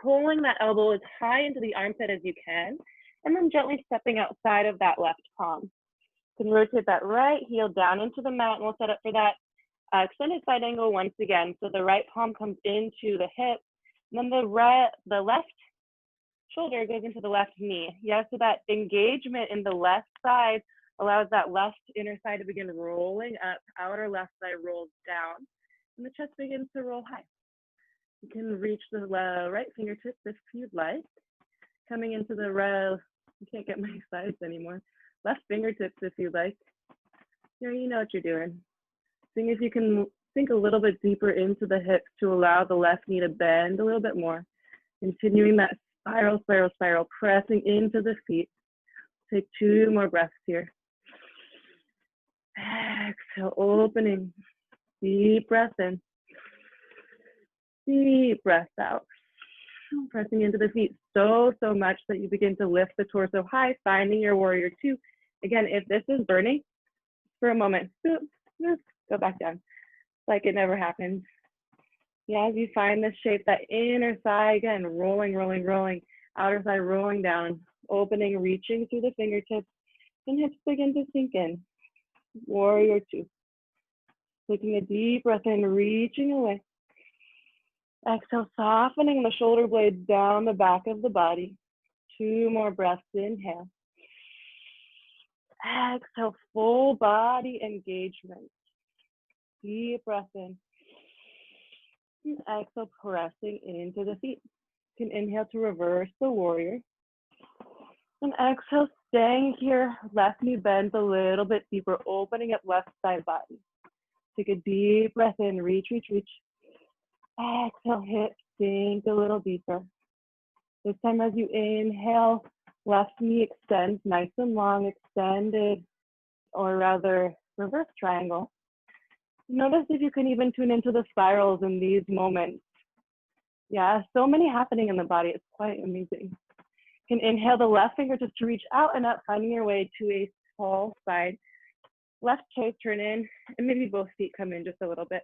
Pulling that elbow as high into the armpit as you can, and then gently stepping outside of that left palm. You can rotate that right heel down into the mat, and we'll set up for that extended side angle once again. So the right palm comes into the hip, and then the left shoulder goes into the left knee. Yeah, so that engagement in the left side allows that left inner side to begin rolling up, outer left side rolls down, and the chest begins to roll high. You can reach the right fingertips if you'd like. Coming into the I can't get my sides anymore. Left fingertips if you'd like. Here, you know what you're doing. Seeing if you can sink a little bit deeper into the hips to allow the left knee to bend a little bit more. Continuing that spiral, spiral, spiral, pressing into the feet. Take 2 more breaths here. Exhale, opening. Deep breath in. Deep breath out. Pressing into the feet so much that you begin to lift the torso high, finding your warrior 2. Again, if this is burning, for a moment, just go back down. Like it never happened. Yeah, as you find this shape, that inner thigh, again, rolling, rolling, rolling. Outer thigh rolling down, opening, reaching through the fingertips, and hips begin to sink in. Warrior 2. Taking a deep breath in, reaching away. Exhale, softening the shoulder blades down the back of the body. 2 more breaths, inhale. Exhale, full body engagement. Deep breath in. And exhale, pressing into the feet. You can inhale to reverse the warrior. And exhale, staying here. Left knee bends a little bit deeper, opening up left side body. Take a deep breath in, reach, reach, reach. Exhale, hips sink a little deeper. This time as you inhale, left knee extends nice and long, extended, or rather reverse triangle. Notice if you can even tune into the spirals in these moments. Yeah, so many happening in the body. It's quite amazing. You can inhale the left fingertips to reach out and up, finding your way to a tall side. Left toes turn in, and maybe both feet come in just a little bit.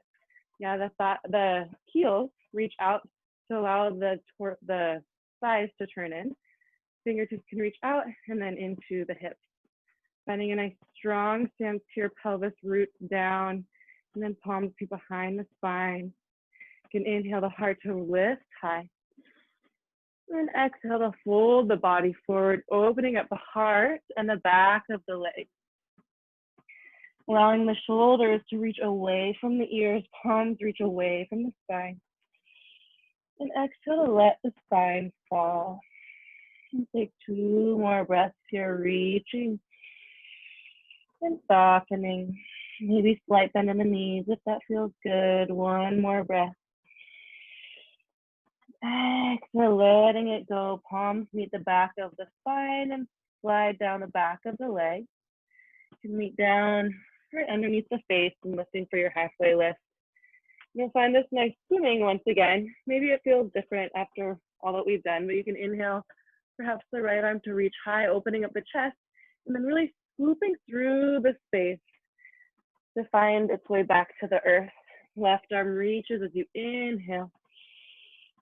Yeah, the heels reach out to allow the thighs to turn in. Fingertips can reach out and then into the hips. Finding a nice strong stance here, pelvis roots down, and then palms be behind the spine. You can inhale the heart to lift high. And exhale to fold the body forward, opening up the heart and the back of the legs. Allowing the shoulders to reach away from the ears, palms reach away from the spine. And exhale to let the spine fall. And take 2 more breaths here, reaching and softening. Maybe slight bend in the knees if that feels good. 1 more breath. Exhale, letting it go. Palms meet the back of the spine and slide down the back of the leg. You can meet down right underneath the face and lifting for your halfway lift. You'll find this nice swimming once again. Maybe it feels different after all that we've done, but you can inhale perhaps the right arm to reach high, opening up the chest, and then really swooping through the space to find its way back to the earth. Left arm reaches as you inhale.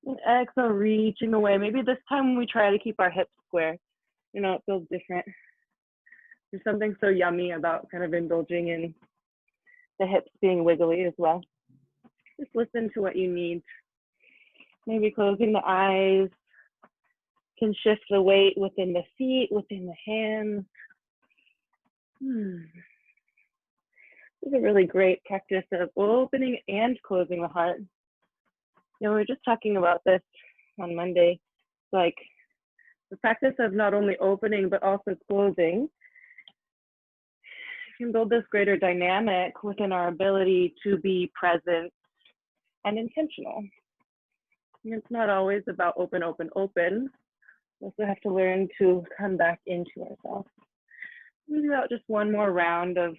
And exhale, reaching away. Maybe this time we try to keep our hips square. You know, it feels different. There's something so yummy about kind of indulging in the hips being wiggly as well. Just listen to what you need. Maybe closing the eyes can shift the weight within the feet, within the hands. This is a really great practice of opening and closing the heart. You know, we were just talking about this on Monday, like the practice of not only opening but also closing can build this greater dynamic within our ability to be present and intentional. And it's not always about open, open, open. We also have to learn to come back into ourselves. Maybe about just 1 more round of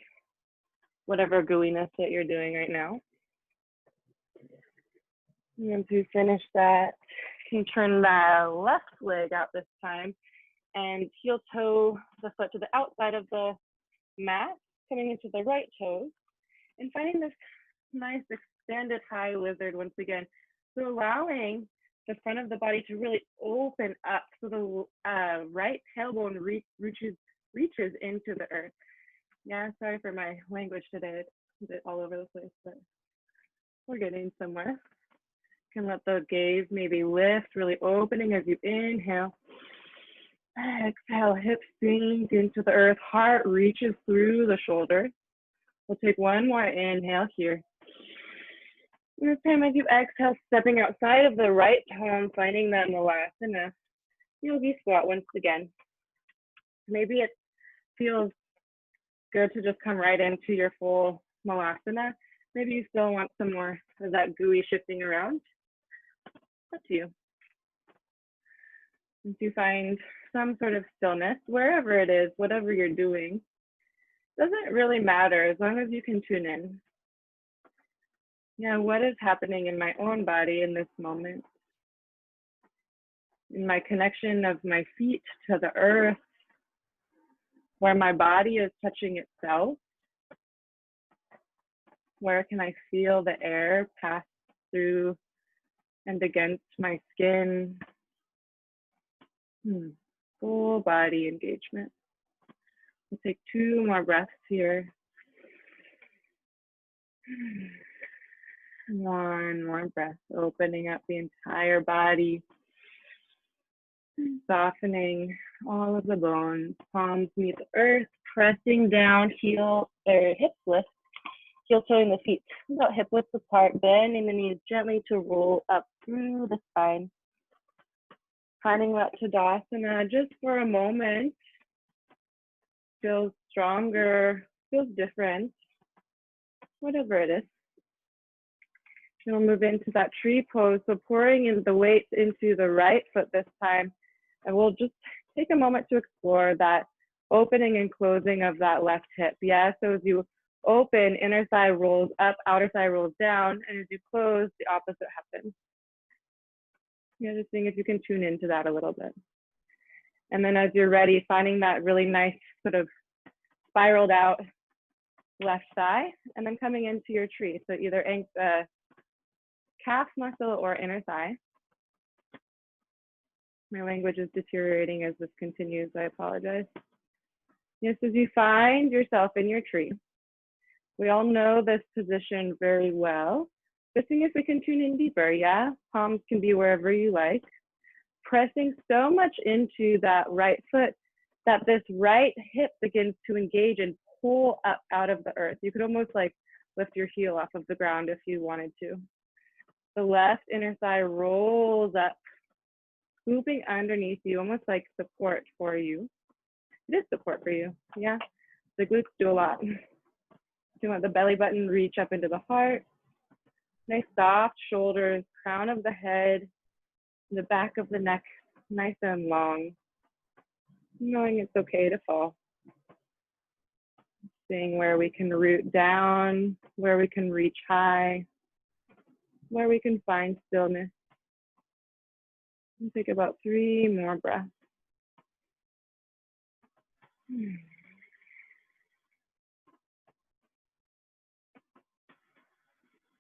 whatever gooiness that you're doing right now. And once you finish that, you can turn the left leg out this time and heel toe the foot to the outside of the mat, coming into the right toes, and finding this nice extended high lizard once again. So allowing the front of the body to really open up so the right tailbone reaches into the earth. Yeah, sorry for my language today. It's a bit all over the place, but we're getting somewhere. You can let the gaze maybe lift, really opening as you inhale. Exhale, hips sink into the earth, heart reaches through the shoulders. We'll take 1 more inhale here. And this time as you exhale, stepping outside of the right palm, finding that asana, yogi squat once again. Maybe it feels good to just come right into your full malasana. Maybe you still want some more of that gooey shifting around. Up to you. Once you find some sort of stillness, wherever it is, whatever you're doing, doesn't really matter as long as you can tune in. Yeah, what is happening in my own body in this moment? In my connection of my feet to the earth, where my body is touching itself. Where can I feel the air pass through and against my skin? Full body engagement. We'll take 2 more breaths here. 1 more breath, opening up the entire body, softening all of the bones. Palms meet the earth, pressing down, hips lift, heel toeing the feet about hip width apart, bending the knees gently to roll up through the spine. Finding that Tadasana just for a moment feels stronger, feels different, whatever it is. And we'll move into that tree pose. So pouring in the weight into the right foot this time. And we'll just take a moment to explore that opening and closing of that left hip. Yeah, so as you open, inner thigh rolls up, outer thigh rolls down. And as you close, the opposite happens. Yeah, just seeing if you can tune into that a little bit. And then as you're ready, finding that really nice sort of spiraled out left thigh, and then coming into your tree. So either calf muscle or inner thigh. My language is deteriorating as this continues. I apologize. Yes, as you find yourself in your tree, we all know this position very well. But seeing if we can tune in deeper, yeah? Palms can be wherever you like. Pressing so much into that right foot that this right hip begins to engage and pull up out of the earth. You could almost like lift your heel off of the ground if you wanted to. The left inner thigh rolls up, scooping underneath you, almost like support for you. It is support for you, yeah? The glutes do a lot. You want the belly button reach up into the heart. Nice soft shoulders, crown of the head, the back of the neck, nice and long. Knowing it's okay to fall. Seeing where we can root down, where we can reach high, where we can find stillness. And take about 3 more breaths.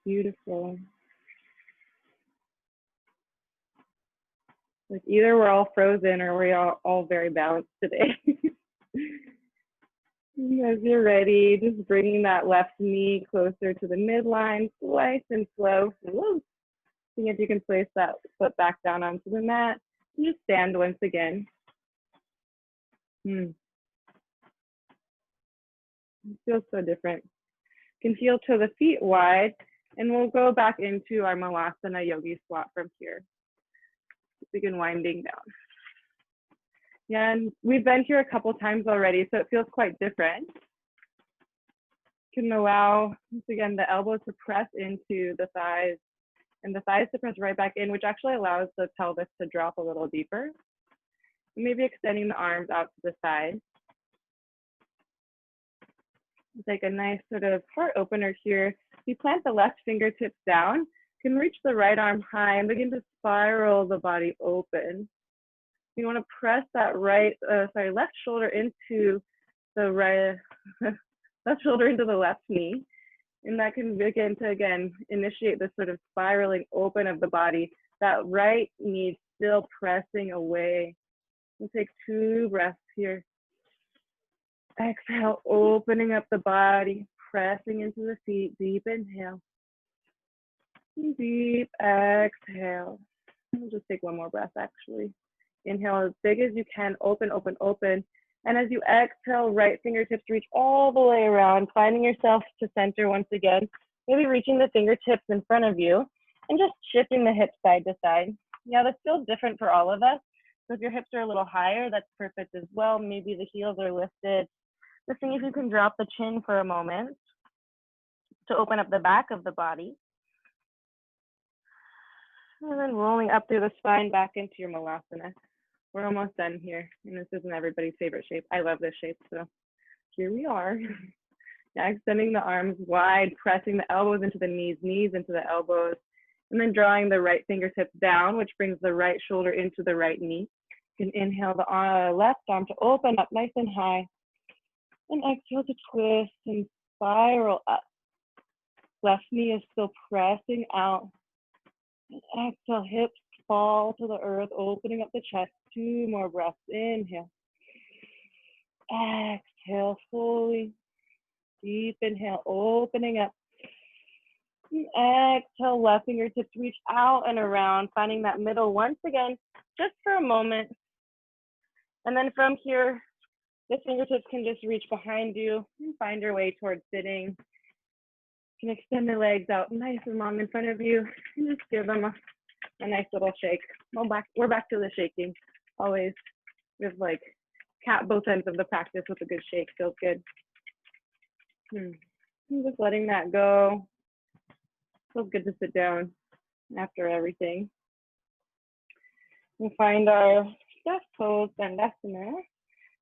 Beautiful. Like either we're all frozen or we are all very balanced today. As you're ready, just bringing that left knee closer to the midline, nice and slow. Seeing if you can place that foot back down onto the mat. And just stand once again. It feels so different. You can heel to the feet wide, and we'll go back into our Malasana Yogi squat from here. Begin winding down. Yeah, and we've been here a couple times already, so it feels quite different. You can allow, once again, the elbows to press into the thighs and the thighs to press right back in, which actually allows the pelvis to drop a little deeper. And maybe extending the arms out to the side. Take a nice sort of heart opener here. You plant the left fingertips down, you can reach the right arm high and begin to spiral the body open. You want to press that left shoulder into the right, left shoulder into the left knee. And that can begin to, again, initiate this sort of spiraling open of the body. That right knee still pressing away. We'll take 2 breaths here. Exhale, opening up the body, pressing into the feet. Deep inhale. Deep exhale. We'll just take 1 more breath, actually. Inhale as big as you can, open, open, open. And as you exhale, right fingertips reach all the way around, finding yourself to center once again. Maybe reaching the fingertips in front of you and just shifting the hips side to side. Yeah, that's still different for all of us. So if your hips are a little higher, that's perfect as well. Maybe the heels are lifted. Just seeing if you can drop the chin for a moment to open up the back of the body. And then rolling up through the spine back into your Malasana. We're almost done here. And this isn't everybody's favorite shape. I love this shape, so here we are. Now extending the arms wide, pressing the elbows into the knees, knees into the elbows, and then drawing the right fingertips down, which brings the right shoulder into the right knee. You can inhale the left arm to open up nice and high, and exhale to twist and spiral up. Left knee is still pressing out. And exhale, hips fall to the earth, opening up the chest. 2 more breaths. Inhale. Exhale fully. Deep inhale, opening up. And exhale, left fingertips reach out and around, finding that middle once again, just for a moment. And then from here, the fingertips can just reach behind you and find your way towards sitting. You can extend the legs out nice and long in front of you and just give them a nice little shake. We're back to the shaking. Always with like both ends of the practice with a good shake. Feels good. Just letting that go. Feels good to sit down after everything. And find our death pose and asana.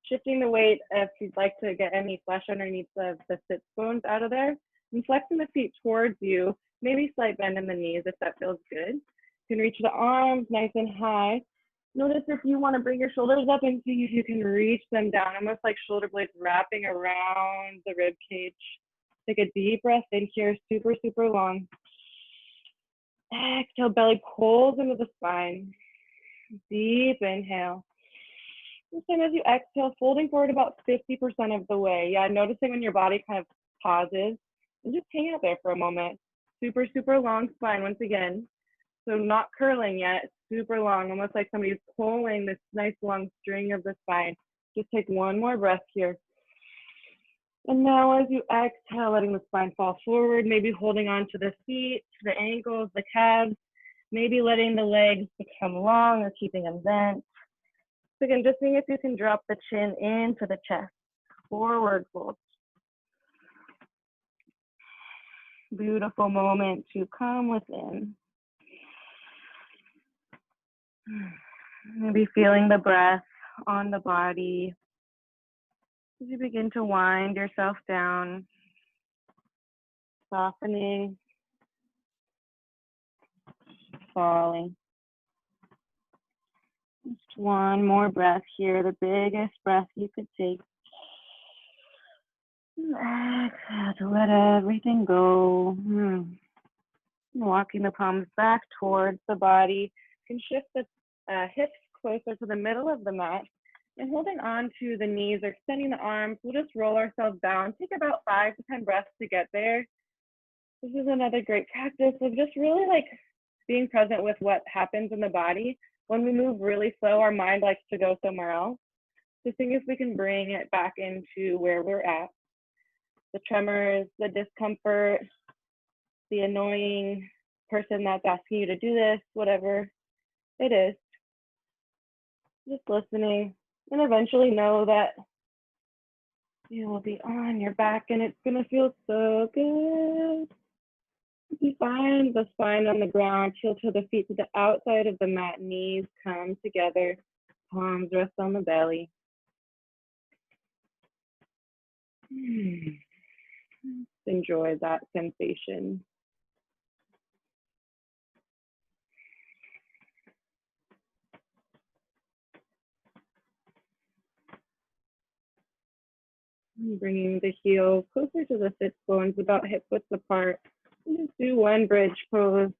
Shifting the weight if you'd like to get any flesh underneath the sit bones out of there. And flexing the feet towards you. Maybe slight bend in the knees if that feels good. You can reach the arms nice and high. Notice if you want to bring your shoulders up and see if you can reach them down, almost like shoulder blades wrapping around the rib cage. Take a deep breath in here, super, super long. Exhale, belly pulls into the spine. Deep inhale. This time as you exhale, folding forward about 50% of the way. Yeah, noticing when your body kind of pauses and just hang out there for a moment. Super, super long spine once again. So not curling yet, super long, almost like somebody's pulling this nice long string of the spine. Just take one more breath here. And now as you exhale, letting the spine fall forward, maybe holding on to the feet, the ankles, the calves, maybe letting the legs become long or keeping them bent. So again, just seeing if you can drop the chin into the chest, forward fold. Beautiful moment to come within. Maybe feeling the breath on the body as you begin to wind yourself down, softening, falling. Just one more breath here, the biggest breath you could take. Exhale to let everything go. Walking the palms back towards the body. You can shift the hips closer to the middle of the mat and holding on to the knees or extending the arms. We'll just roll ourselves down. Take about 5 to 10 breaths to get there. This is another great practice of just really like being present with what happens in the body. When we move really slow, our mind likes to go somewhere else. So seeing if we can bring it back into where we're at. The tremors, the discomfort, the annoying person that's asking you to do this, whatever it is. Just listening and eventually know that you will be on your back and it's gonna feel so good. You find the spine on the ground, heel to the feet to the outside of the mat, knees come together, palms rest on the belly. Enjoy that sensation. Bringing the heel closer to the sit bones, about hip width apart. Just do one bridge pose.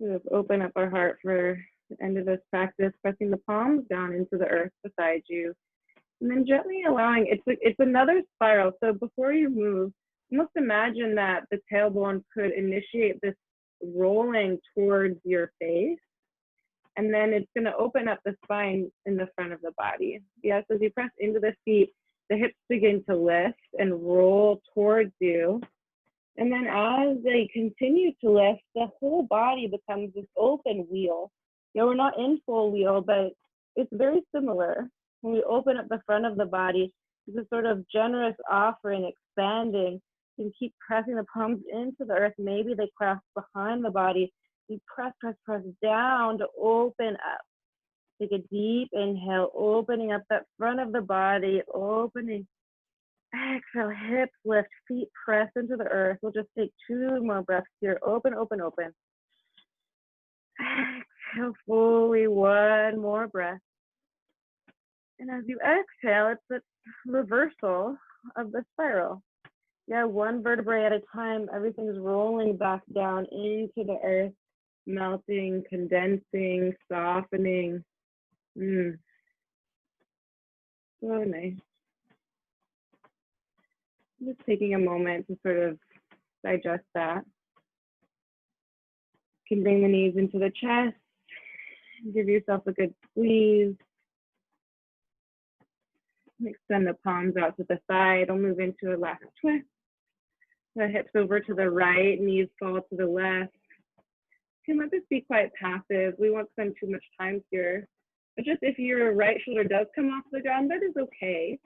Sort of open up our heart for the end of this practice, pressing the palms down into the earth beside you. And then gently allowing, it's another spiral. So before you move, almost imagine that the tailbone could initiate this rolling towards your face. And then it's going to open up the spine in the front of the body. Yes, as you press into the feet, the hips begin to lift and roll towards you. And then as they continue to lift, the whole body becomes this open wheel. You know, we're not in full wheel, but it's very similar. When we open up the front of the body, it's a sort of generous offering, expanding. You can keep pressing the palms into the earth. Maybe they clasp behind the body. You press, press, press down to open up. Take a deep inhale, opening up that front of the body, opening. Exhale, hips lift, feet press into the earth. We'll just take 2 more breaths here. Open, open, open. Exhale fully, 1 more breath. And as you exhale, it's the reversal of the spiral. Yeah, 1 vertebrae at a time, everything's rolling back down into the earth, melting, condensing, softening. So nice. Just taking a moment to sort of digest that. You can bring the knees into the chest, give yourself a good squeeze. Extend the palms out to the side. I'll move into a last twist. The hips over to the right, knees fall to the left. You can let this be quite passive. We won't spend too much time here. But just if your right shoulder does come off the ground, that is okay.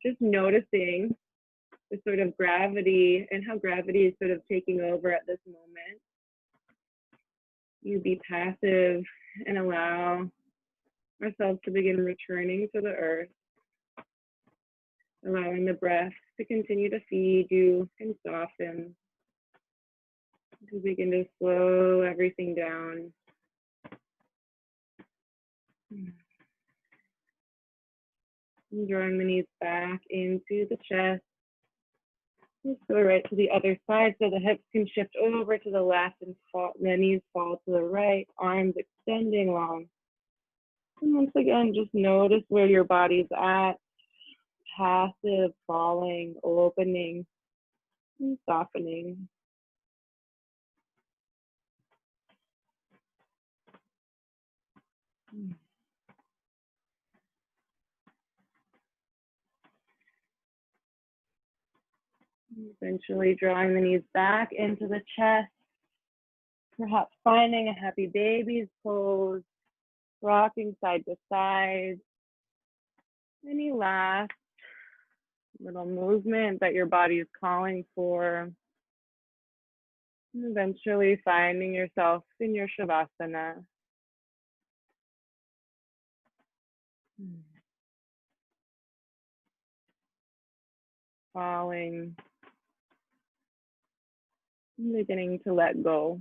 Just noticing the sort of gravity and how gravity is sort of taking over at this moment. You be passive and allow ourselves to begin returning to the earth, allowing the breath to continue to feed you and soften. To begin to slow everything down. And drawing the knees back into the chest. Let's go right to the other side so the hips can shift over to the left and the knees fall to the right, arms extending long. And once again, just notice where your body's at. Passive, falling, opening, and softening. Eventually drawing the knees back into the chest, perhaps finding a happy baby's pose, rocking side to side. Any last little movement that your body is calling for. And eventually finding yourself in your Shavasana. Falling, beginning to let go.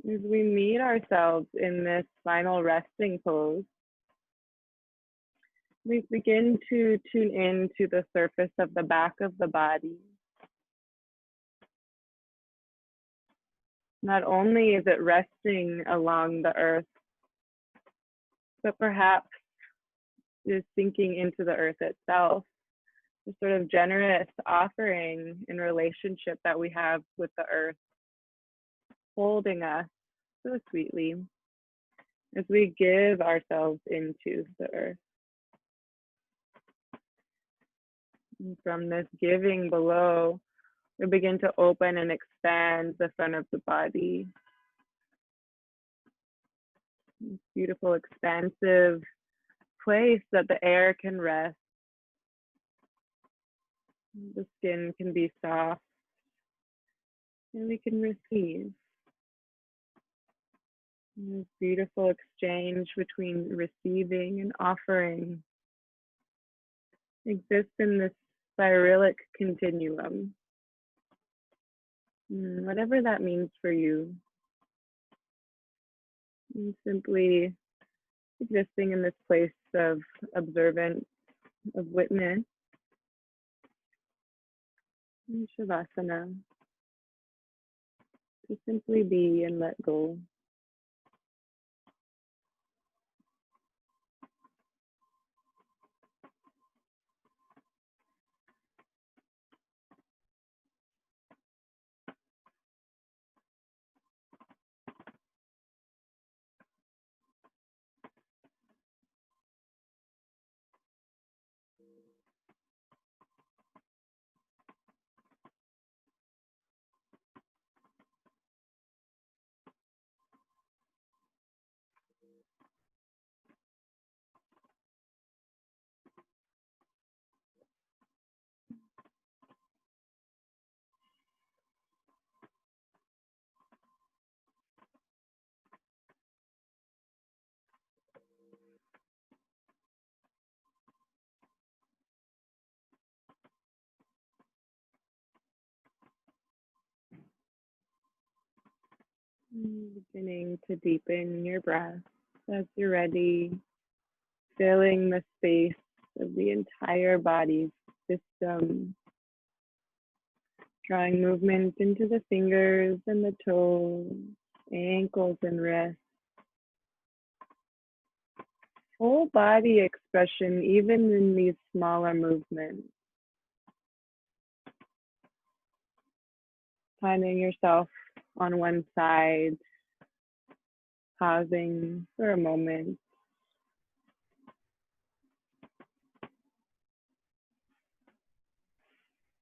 As we meet ourselves in this final resting pose, we begin to tune in to the surface of the back of the body. Not only is it resting along the earth, but perhaps is sinking into the earth itself. The sort of generous offering and relationship that we have with the earth, holding us so sweetly as we give ourselves into the earth. And from this giving below, we begin to open and expand the front of the body. This beautiful, expansive place that the air can rest. The skin can be soft, and we can receive. And this beautiful exchange between receiving and offering exists in this spiralic continuum. Whatever that means for you. And simply existing in this place of observance, of witness, in Shavasana, to simply be and let go. Beginning to deepen your breath as you're ready, filling the space of the entire body's system, drawing movement into the fingers and the toes, ankles and wrists. Whole body expression, even in these smaller movements. Finding yourself on one side, pausing for a moment.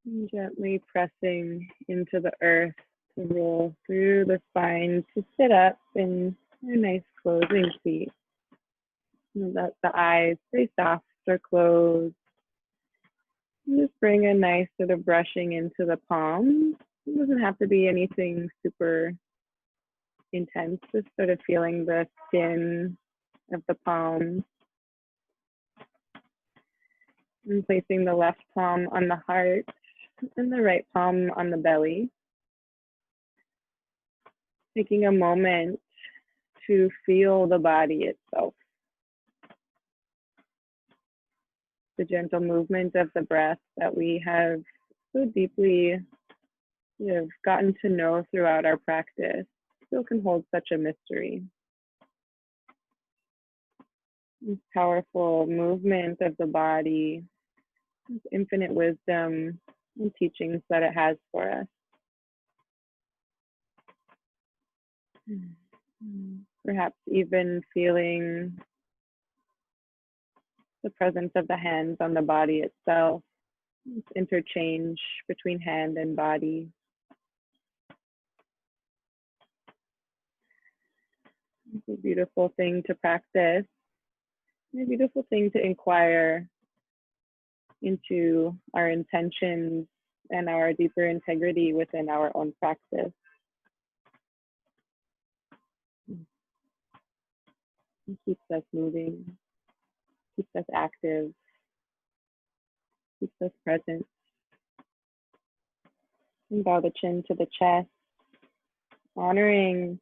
And gently pressing into the earth to roll through the spine to sit up in a nice closing seat. Let the eyes stay soft or closed. And just bring a nice sort of brushing into the palms It doesn't have to be anything super intense, just sort of feeling the skin of the palms and placing the left palm on the heart and the right palm on the belly. Taking a moment to feel the body itself, the gentle movement of the breath that we have so deeply gotten to know throughout our practice still can hold such a mystery. This powerful movement of the body, this infinite wisdom and teachings that it has for us. Perhaps even feeling the presence of the hands on the body itself, this interchange between hand and body. It's a beautiful thing to practice, a beautiful thing to inquire into our intentions and our deeper integrity within our own practice. It keeps us moving, keeps us active, keeps us present. And bow the chin to the chest, honoring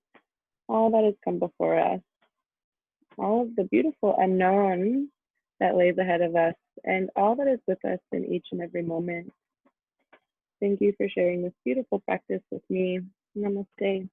all that has come before us, all of the beautiful unknown that lays ahead of us, and all that is with us in each and every moment. Thank you for sharing this beautiful practice with me. Namaste.